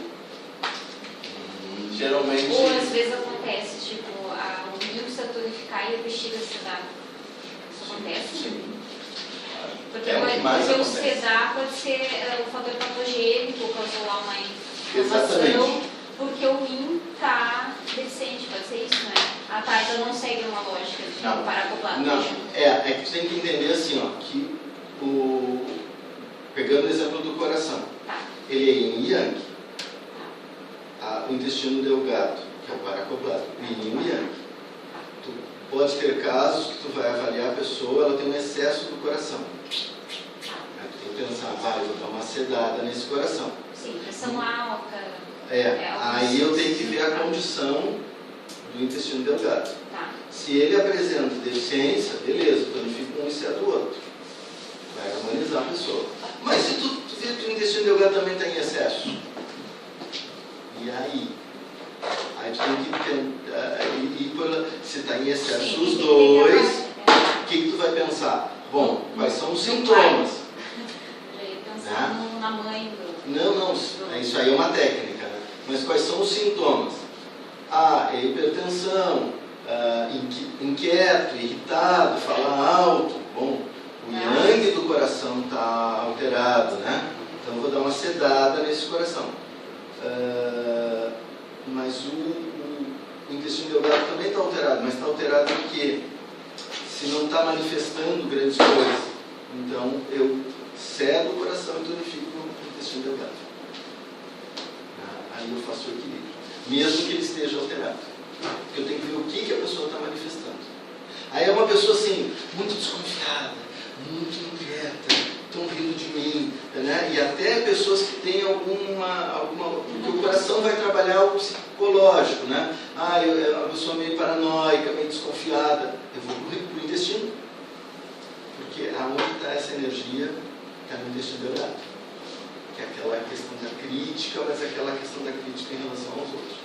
[SPEAKER 1] Geralmente.
[SPEAKER 2] Ou às vezes acontece, tipo, o rim precisa tonificar e a bexiga sedar. Isso acontece?
[SPEAKER 1] Sim.
[SPEAKER 2] Porque
[SPEAKER 1] o
[SPEAKER 2] o sedar pode ser o fator patogênico, causou lá uma inflamação,
[SPEAKER 1] exatamente.
[SPEAKER 2] porque o rim está deficiente, pode ser isso, né? A Taita não segue uma lógica de paracoplado.
[SPEAKER 1] Não, é que você tem que entender assim, ó, que pegando o exemplo do coração,
[SPEAKER 2] tá.
[SPEAKER 1] Ele é yin e yang. O intestino delgado, que é o paracoplado, yin e yang. Tu pode ter casos que tu vai avaliar a pessoa, ela tem um excesso do coração. Aí tu tem que pensar, eu vou dar uma sedada nesse coração.
[SPEAKER 2] Sim, pressão alta.
[SPEAKER 1] Aí eu tenho que ver a condição do intestino delgado.
[SPEAKER 2] Tá.
[SPEAKER 1] Se ele apresenta deficiência, beleza, tonifica um e seta o outro. Vai harmonizar a pessoa. Mas se tu vê que o intestino delgado também está em excesso, e aí? Aí tu tem que tentar, se está em excesso os dois, o que tu vai pensar? Bom, quais são os sintomas?
[SPEAKER 2] Já ia pensar na mãe do...
[SPEAKER 1] Não, isso aí é uma técnica, né? Mas quais são os sintomas? É hipertensão, inquieto, irritado, fala alto. Bom, o yang do coração está alterado, né? Então eu vou dar uma sedada nesse coração. Mas o intestino delgado também está alterado, mas está alterado porque se não está manifestando grandes coisas, então eu cedo o coração e tonifico o intestino delgado. Aí eu faço o equilíbrio, mesmo que ele esteja alterado, porque eu tenho que ver o que a pessoa está manifestando. Aí é uma pessoa assim, muito desconfiada, muito inquieta, estão rindo de mim, né? E até pessoas que têm alguma porque o coração vai trabalhar o psicológico, né? É uma pessoa meio paranoica, meio desconfiada. Eu vou para o intestino, porque aonde está essa energia está no intestino delgado, que é aquela questão da crítica, mas aquela questão da crítica em relação aos outros.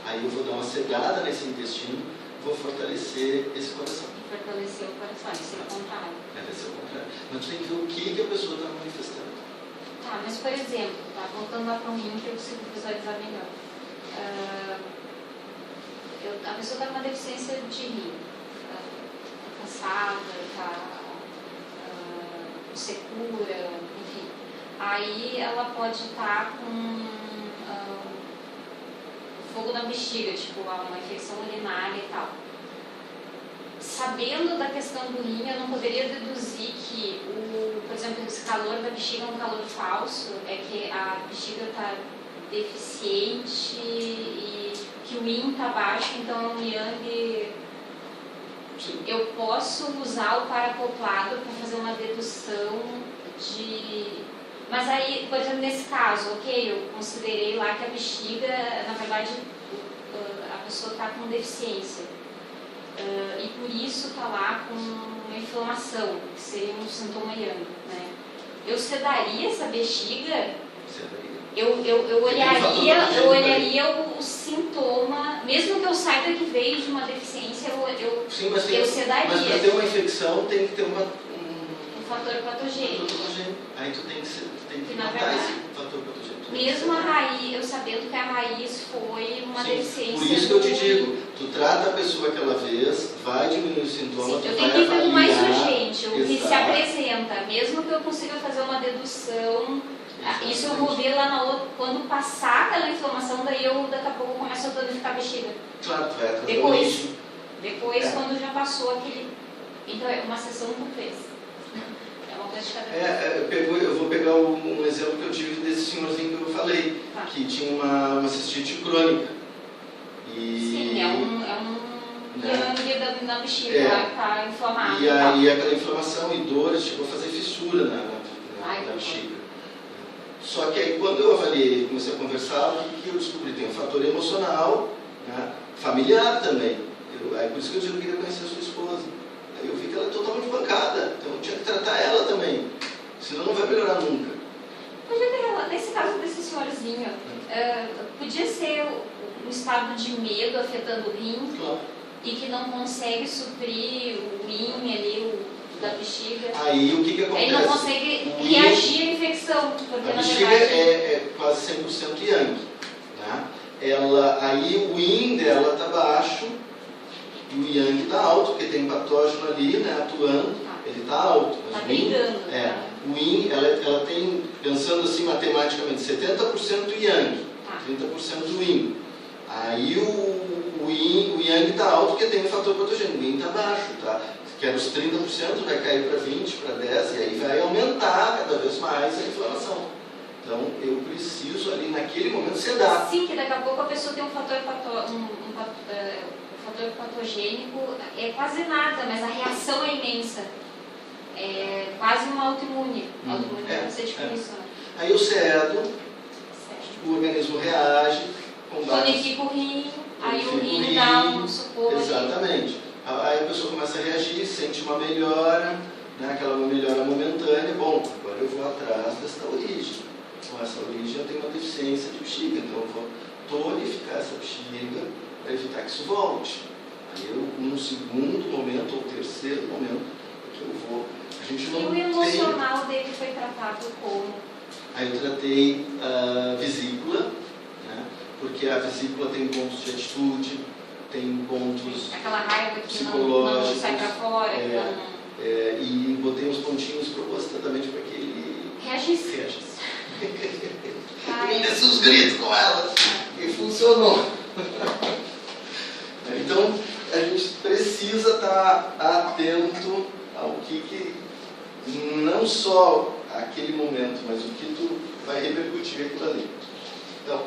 [SPEAKER 1] Aí eu vou dar uma cegada nesse intestino, vou fortalecer esse coração.
[SPEAKER 2] Fortalecer o coração, isso é o contrário.
[SPEAKER 1] Deve ser o contrário. Mas tem que ver o que a pessoa está manifestando.
[SPEAKER 2] Tá, mas por exemplo, tá, voltando lá para o rim, que eu consigo visualizar melhor. A pessoa está com uma deficiência de rim, está cansada, está secura, enfim. Aí ela pode estar com fogo na bexiga, tipo uma infecção urinária e tal. Sabendo da questão do rim, eu não poderia deduzir que, por exemplo, esse calor da bexiga é um calor falso, é que a bexiga está deficiente e que o yin está baixo, então o yang... Eu posso usar o paracoplado para fazer uma dedução de... Mas aí, por exemplo, nesse caso, ok, eu considerei lá que a bexiga, na verdade, a pessoa está com deficiência. E por isso está lá com uma inflamação, que seria um sintoma yang, né? Eu sedaria essa bexiga? Eu olharia o sintoma, mesmo que eu saiba que veio de uma deficiência, eu sedaria.
[SPEAKER 1] Mas para ter uma infecção tem que ter um
[SPEAKER 2] fator patogênico.
[SPEAKER 1] Aí tu tem que matar esse fator patogênico.
[SPEAKER 2] Mesmo a raiz, eu sabendo que a raiz foi uma deficiência.
[SPEAKER 1] Por isso que eu te digo, tu trata a pessoa aquela vez, vai diminuir os sintomas,
[SPEAKER 2] eu tenho que ir pelo mais urgente, o que se apresenta, mesmo que eu consiga fazer uma dedução. Exatamente. Isso eu vou ver lá na outra, quando passar aquela inflamação, daí daqui a pouco eu começo a danificar a bexiga.
[SPEAKER 1] Claro, tu vai atrás
[SPEAKER 2] Depois quando já passou aquele... Então é uma sessão por vez. É uma coisa de cada vez.
[SPEAKER 1] Eu vou pegar um exemplo que eu tive desse senhorzinho que eu falei, que tinha uma cistite crônica.
[SPEAKER 2] Sim, é um yang na bexiga que está inflamado.
[SPEAKER 1] E aí aquela inflamação e dores chegou a fazer fissura na bexiga. Só que aí quando eu avaliei, comecei a conversar, o que eu descobri? Tem um fator emocional, né, familiar também. Aí por isso que eu disse que eu queria conhecer a sua esposa. Aí eu vi que ela é totalmente bancada, então eu tinha que tratar ela também, senão não vai melhorar nunca.
[SPEAKER 2] Podia ter, nesse caso desse senhorzinho, podia ser um estado de medo afetando o rim,
[SPEAKER 1] claro,
[SPEAKER 2] e que não consegue suprir o yin ali, da bexiga.
[SPEAKER 1] Aí o que acontece?
[SPEAKER 2] Ele não consegue reagir à infecção. Porque
[SPEAKER 1] a bexiga é quase 100% yang. Né? Aí o yin dela está baixo e o yang está alto, porque tem patógeno ali, né, atuando, ele está alto.
[SPEAKER 2] Está brigando.
[SPEAKER 1] O yin, ela tem, pensando assim matematicamente, 70% yang, 30% yin. Aí o yang está alto porque tem um fator patogênico, o yin está baixo, tá? Que era os 30%, vai cair para 20%, para 10%, e aí vai aumentar cada vez mais a inflamação. Então, eu preciso ali, naquele momento, sedar.
[SPEAKER 2] Sim, que daqui a pouco a pessoa tem um fator patogênico, é quase nada, mas a reação é imensa. É quase uma autoimune. Autoimune deve ser tipo isso, né?
[SPEAKER 1] Aí eu cedo, o organismo reage,
[SPEAKER 2] tonifica o rim, aí o rim dá um suporte.
[SPEAKER 1] Exatamente. Aí a pessoa começa a reagir, sente uma melhora, né, aquela melhora momentânea. Bom, agora eu vou atrás dessa origem. Com essa origem eu tenho uma deficiência de bexiga, então eu vou tonificar essa bexiga para evitar que isso volte. Aí eu, num segundo momento ou terceiro momento, que eu vou... A gente não
[SPEAKER 2] e o emocional dele foi tratado como?
[SPEAKER 1] Aí eu tratei a vesícula, né, porque a vesícula tem pontos de atitude, tem pontos
[SPEAKER 2] aquela raiva que
[SPEAKER 1] psicológicos,
[SPEAKER 2] não sai para fora.
[SPEAKER 1] E botei uns pontinhos propositadamente para que ele reagisse. E desce os gritos com ela. E funcionou. Então, a gente precisa estar atento ao que não só aquele momento, mas o que tu vai repercutir aquilo ali. Então,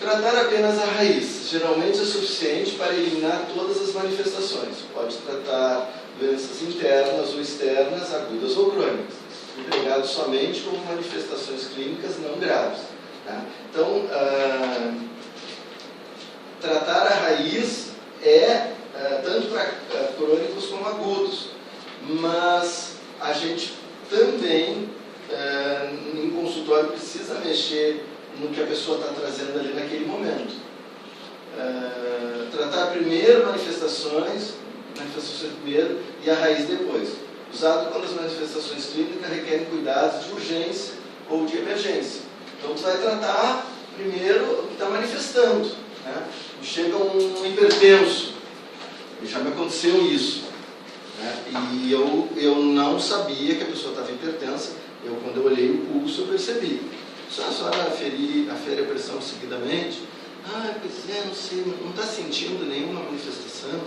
[SPEAKER 1] Tratar apenas a raiz geralmente é suficiente para eliminar todas as manifestações. Pode tratar doenças internas ou externas, agudas ou crônicas, empregado somente como manifestações clínicas não graves. Tá? Então, tratar a raiz tanto para crônicos como agudos, mas a gente também, em consultório, precisa mexer no que a pessoa está trazendo ali naquele momento. Tratar primeiro manifestações primeiro e a raiz depois. Usado quando as manifestações clínicas requerem cuidados de urgência ou de emergência. Então, tu vai tratar primeiro o que está manifestando. Né? Chega um hipertenso, já me aconteceu isso. Né? E eu não sabia que a pessoa estava hipertensa. Quando eu olhei o pulso, eu percebi. Só a senhora afere a pressão seguidamente? Pois é, não sei, não está sentindo nenhuma manifestação?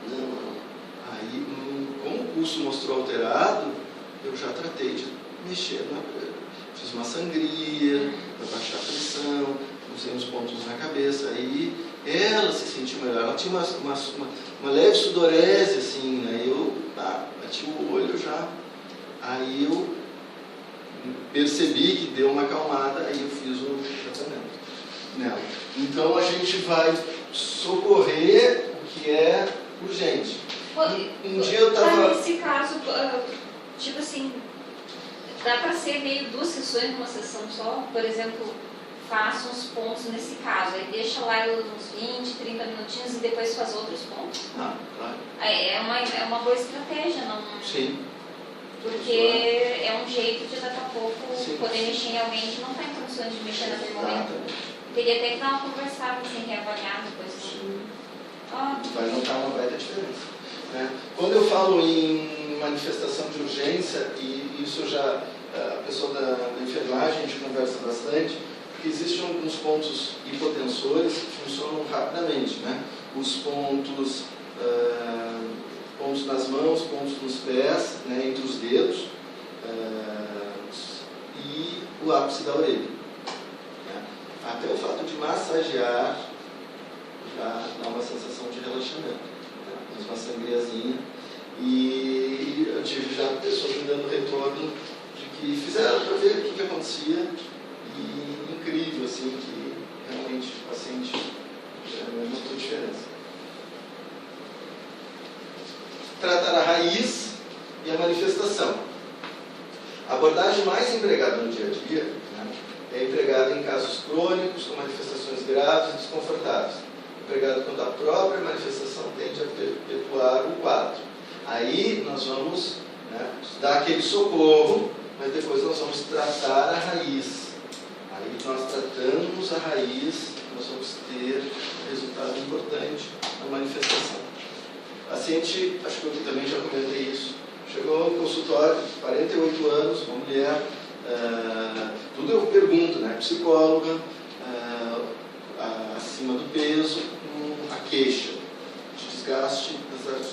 [SPEAKER 1] Não. Aí, como o pulso mostrou alterado, eu já tratei de mexer, fiz uma sangria para baixar a pressão, usei uns pontos na cabeça, aí ela se sentiu melhor. Ela tinha uma leve sudorese, assim, né? Eu bati o olho já, aí eu percebi que deu uma acalmada, aí eu fiz o tratamento nela. Então a gente vai socorrer o que é urgente. Um dia eu estava...
[SPEAKER 2] Nesse caso, tipo assim, dá para ser meio 2 sessões numa sessão só? Por exemplo, faço uns pontos nesse caso, aí deixa lá uns 20, 30 minutinhos e depois faz outros pontos?
[SPEAKER 1] Claro.
[SPEAKER 2] É uma boa estratégia, não?
[SPEAKER 1] Sim.
[SPEAKER 2] Porque é um jeito de daqui a pouco poder mexer em alguém que não está em condições de mexer naquele momento. Teria até que dar uma conversada, assim, reavaliar depois.
[SPEAKER 1] Vai notar uma baita diferença. Né? Quando eu falo em manifestação de urgência, e isso já a pessoa da enfermagem a gente conversa bastante, porque existem alguns pontos hipotensores que funcionam rapidamente. Né? Os pontos nas mãos, pontos nos pés, né, entre os dedos e o ápice da orelha. Né? Até o fato de massagear já dá uma sensação de relaxamento. Né? Faz uma sangriazinha. E eu tive já pessoas me dando retorno de que fizeram para ver o que acontecia. E incrível, assim, que realmente o paciente notou diferença. Tratar a raiz e a manifestação. A abordagem mais empregada no dia a dia, né, é empregada em casos crônicos, com manifestações graves e desconfortáveis. Empregada quando a própria manifestação tende a perpetuar o quadro. Aí nós vamos, né, dar aquele socorro, mas depois nós vamos tratar a raiz. Aí nós tratamos a raiz, nós vamos ter um resultado importante na manifestação. O paciente, acho que eu também já comentei isso, chegou no consultório, 48 anos, uma mulher, tudo eu pergunto, né? Psicóloga, acima do peso, a queixa, desgaste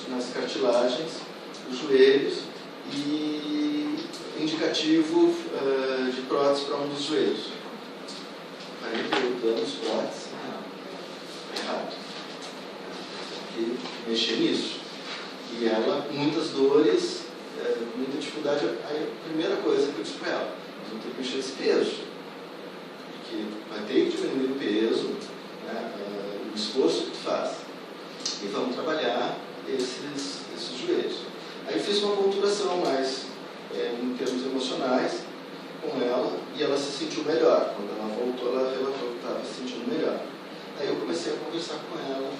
[SPEAKER 1] nas cartilagens dos joelhos e indicativo de prótese para um dos joelhos. 48 anos, prótese, não, errado. Tem que mexer nisso. E ela, muitas dores, muita dificuldade. Aí a primeira coisa que eu disse para ela, nós vamos ter que mexer esse peso. Porque vai ter que diminuir o peso, né, o esforço que tu faz. E vamos trabalhar esses joelhos. Aí fiz uma culturação mais em termos emocionais com ela e ela se sentiu melhor. Quando ela voltou, ela relatou que estava se sentindo melhor. Aí eu comecei a conversar com ela.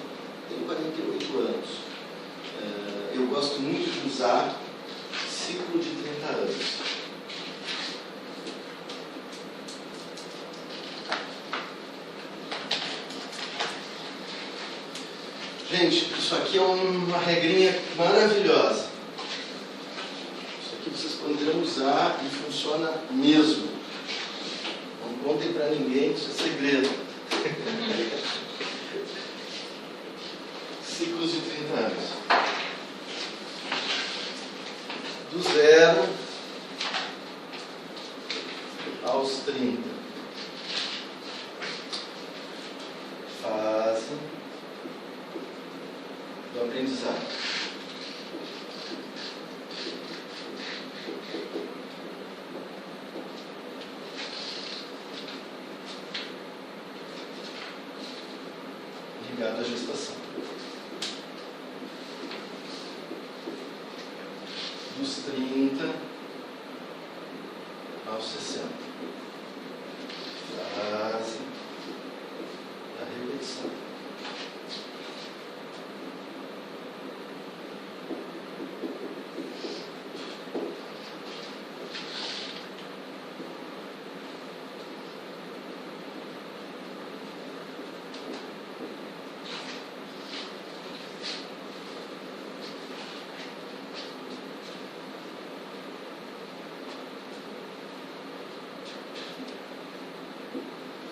[SPEAKER 1] Tenho 48 anos. Eu gosto muito de usar ciclo de 30 anos. Gente, isso aqui é uma regrinha maravilhosa. Isso aqui vocês poderão usar e funciona mesmo. Não contem para ninguém, isso é segredo. Ciclos de 30 anos. Do 0 aos 30. do aprendizado. Ligado à gestação. Dos 30 aos 60. Fase da repetição.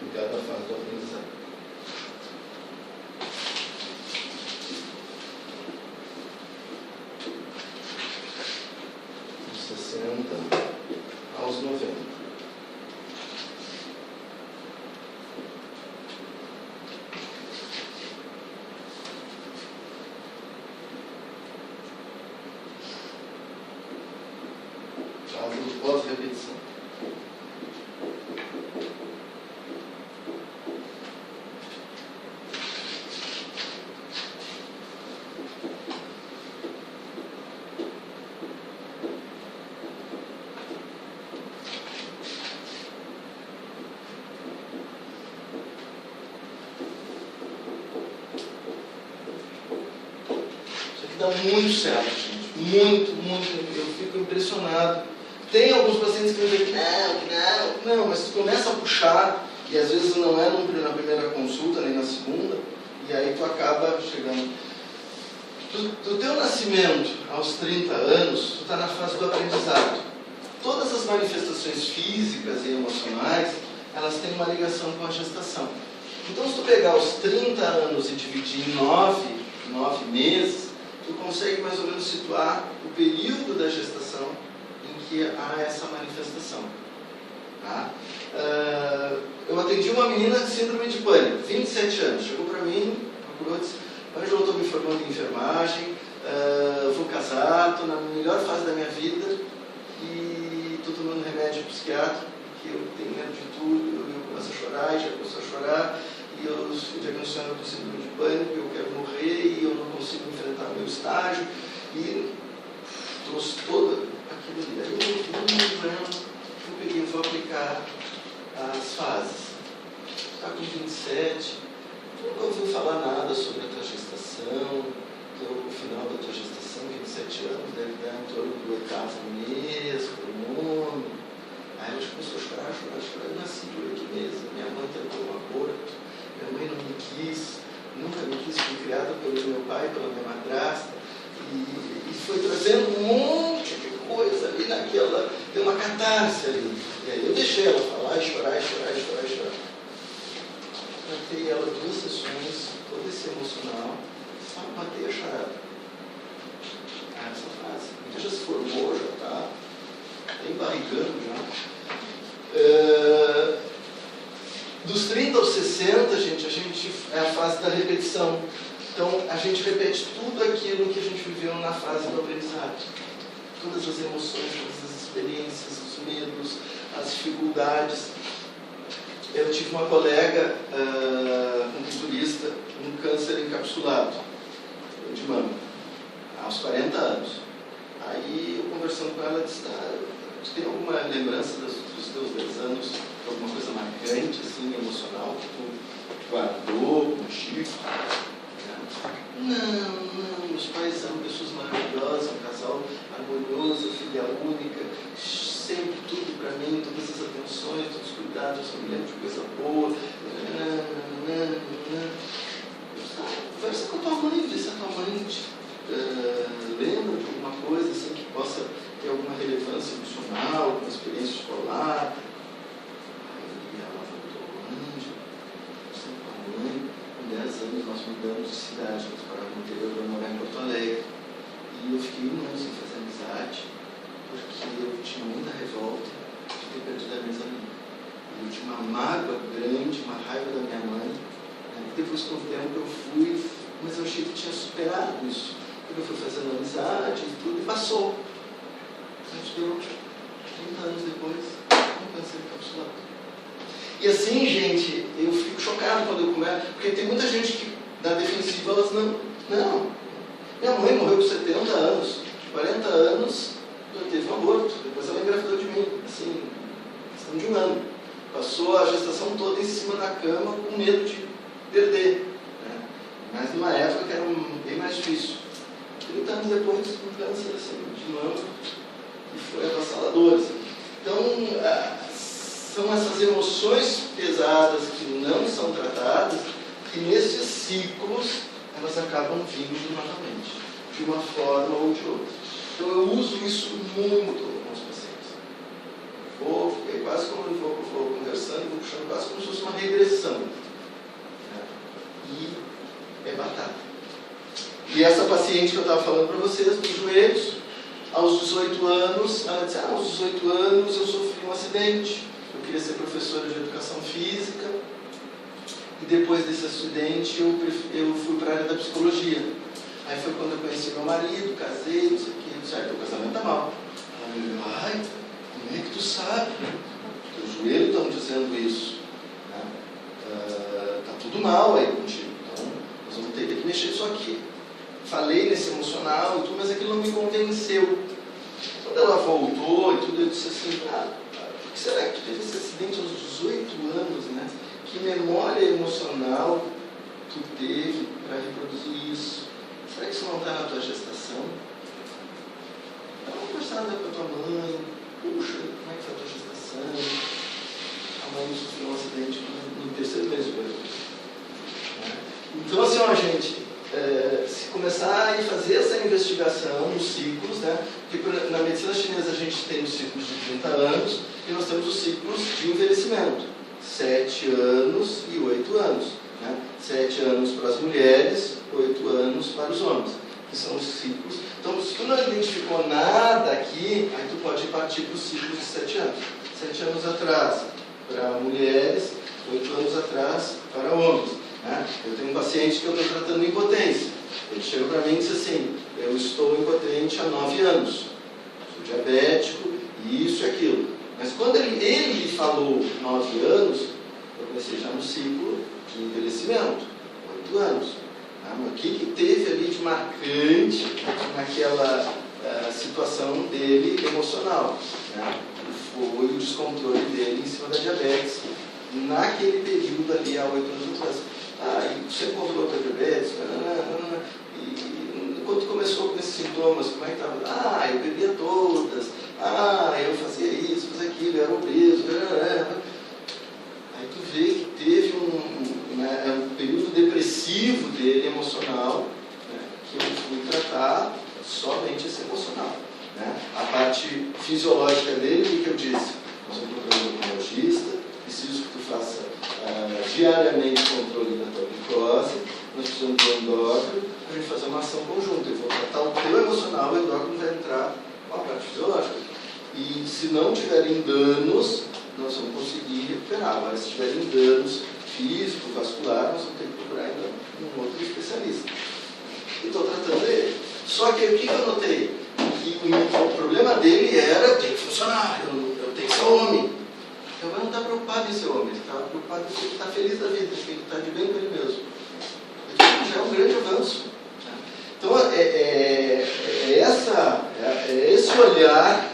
[SPEAKER 1] Ligado à fase do aprendizado. Dos 60 aos 90. Fase do pós-repetição. Dá muito certo, gente. Muito, muito. Eu fico impressionado. Tem alguns pacientes que me dizem não, mas tu começa a puxar, e às vezes não é na primeira consulta, nem na segunda, e aí tu acaba chegando. Do teu nascimento aos 30 anos, tu está na fase do aprendizado. Todas as manifestações físicas e emocionais, elas têm uma ligação com a gestação. Então, se tu pegar os 30 anos e dividir em 9 meses, tu consegue mais ou menos situar o período da gestação em que há essa manifestação. Tá? Eu atendi uma menina de síndrome de pânico, 27 anos, chegou para mim, procurou e disse: Ângelo, eu estou me formando em enfermagem, vou casar, estou na melhor fase da minha vida e estou tomando remédio psiquiátrico, porque eu tenho medo de tudo, eu começo a chorar, já começo a chorar, e eu fui diagnosticado com síndrome de pânico, eu quero morrer e eu não consigo enfrentar o meu estágio, e trouxe todo aquilo ali. Aí eu peguei e vou aplicar as fases. Está com 27, nunca ouviu falar nada sobre a tua gestação, o final da tua gestação, 27 anos, deve dar em torno do 8º mês, hormônio. Aí ela começou a chorar. Eu nasci por 8 meses, minha mãe tentou um aborto, minha mãe não me quis, nunca me quis, fui criada pelo meu pai, pela minha madrasta, e foi trazendo um monte de coisa ali naquela, tem uma catarse ali. E aí eu deixei ela falar, chorar. Tratei ela 2 sessões, todo esse emocional, só matei a charada. Essa frase, já se formou, já está embarrigando já. Dos 30 aos 60, gente, é a fase da repetição. Então, a gente repete tudo aquilo que a gente viveu na fase do aprendizado. Todas as emoções, todas as experiências, os medos, as dificuldades. Eu tive uma colega acupunturista com câncer encapsulado de mama, aos 40 anos. Aí, eu conversando com ela, disse: tu tem alguma lembrança dos teus 10 anos, alguma coisa marcante, assim, emocional, que tu guardou contigo? Não, meus pais eram pessoas maravilhosas, um casal harmonioso, filha única, sempre tudo para mim, todas as atenções, todos os cuidados, eu só me lembro de coisa boa. Conversa com a tua mãe, vê se a tua mãe lembra de alguma coisa assim, que possa ter alguma relevância emocional, alguma experiência escolar. Aí ela voltou: Ângelo, sempre com a mãe, com 10 anos nós mudamos de cidade, nós paramos no interior para morar em Porto Alegre. E eu fiquei 1 ano sem fazer amizade, porque eu tinha muita revolta de ter perdido a minha amiga. Eu tinha uma mágoa grande, uma raiva da minha mãe. Depois, com o tempo, eu fui, mas eu cognitivo tinha superado isso. Eu fui fazendo amizade e tudo, e passou. A gente deu 30 anos depois, um câncer encapsulado. E assim, gente, eu fico chocado quando eu começo, porque tem muita gente que, na defensiva, elas não. Minha mãe morreu com 70 anos, 40 anes, teve um aborto, depois ela engravidou de mim, assim, questão de um ano. Passou a gestação toda em cima da cama com medo de perder. Né? Mas numa época que era bem mais difícil. 30 anos depois, um câncer assim, de mama, e foi avassalador. Assim. Então, são essas emoções pesadas que não são tratadas, e nesses ciclos elas acabam vindo novamente, de uma forma ou de outra. Então eu uso isso muito com os pacientes. É quase como eu vou conversando, vou puxando quase como se fosse uma regressão. Né? E é batata. E essa paciente que eu estava falando para vocês, dos joelhos, aos 18 anos, ela disse, aos 18 anos eu sofri um acidente. Eu queria ser professora de educação física. E depois desse acidente eu fui para a área da psicologia. Aí foi quando eu conheci meu marido, casei, não sei o que, certo, o casamento está mal. Ela me disse, ai, como é que tu sabe? Os joelhos estão dizendo isso. Né? Tá tudo mal aí contigo, então nós vamos ter que mexer isso aqui. Falei nesse emocional e tudo, mas aquilo não me convenceu. Quando ela voltou e tudo, eu disse assim, por que será que tu teve esse acidente aos 18 anos, né? Que memória emocional tu teve para reproduzir isso? Será que isso não está na tua gestação? Vamos conversar com a tua mãe. Puxa, como é que foi a tua gestação? A mãe sofreu um acidente no terceiro mês. Então, assim, ó, gente, se começar a fazer essa investigação nos ciclos, né? Porque na medicina chinesa a gente tem os ciclos de 30 anos e nós temos os ciclos de envelhecimento. 7 anos e 8 anos. Né? 7 anos para as mulheres, 8 anos para os homens, que são os ciclos. Então, se tu não identificou nada aqui, aí tu pode partir para os ciclos de 7 anos. 7 anos atrás para mulheres, 8 anos atrás para homens. Né? Eu tenho um paciente que eu estou tratando impotência. Ele chegou para mim e disse assim, eu estou impotente há 9 anos. Sou diabético, isso e aquilo. Mas quando ele falou 9 anos, eu comecei já no ciclo de envelhecimento, 8 anos. Mas o que teve ali de marcante naquela situação dele emocional? Né? Foi o descontrole dele em cima da diabetes. Naquele período ali, há 8 anos atrás. E você controlou a diabetes? E quando começou com esses sintomas, como é que estava? Eu bebia todas. Eu fazia isso, fazia aquilo, eu era obeso. Aí tu vê que teve um período depressivo dele, emocional, né, que eu fui tratar somente esse emocional. Né? A parte fisiológica dele, o que eu disse? Nós vamos procurar um endocrinologista, preciso que tu faça diariamente controle da tua glicose, nós precisamos do endócrino, a gente fazer uma ação conjunta. Eu vou tratar o teu emocional, o endócrino vai entrar com a parte fisiológica. E se não tiverem danos, nós vamos conseguir recuperar. Agora, se tiverem danos físico, vascular, nós vamos ter que procurar ainda um outro especialista. E estou tratando ele. Só que o que eu notei? Que o problema dele era, eu tenho que funcionar, eu tenho que ser homem. Então ele não está preocupado em ser homem, ele está preocupado em ser, ele está feliz da vida, ele está de bem com ele mesmo. Isso já é um grande avanço. Então esse olhar.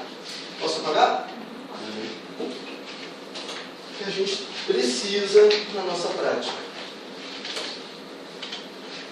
[SPEAKER 1] Posso apagar? Que a gente precisa na nossa prática.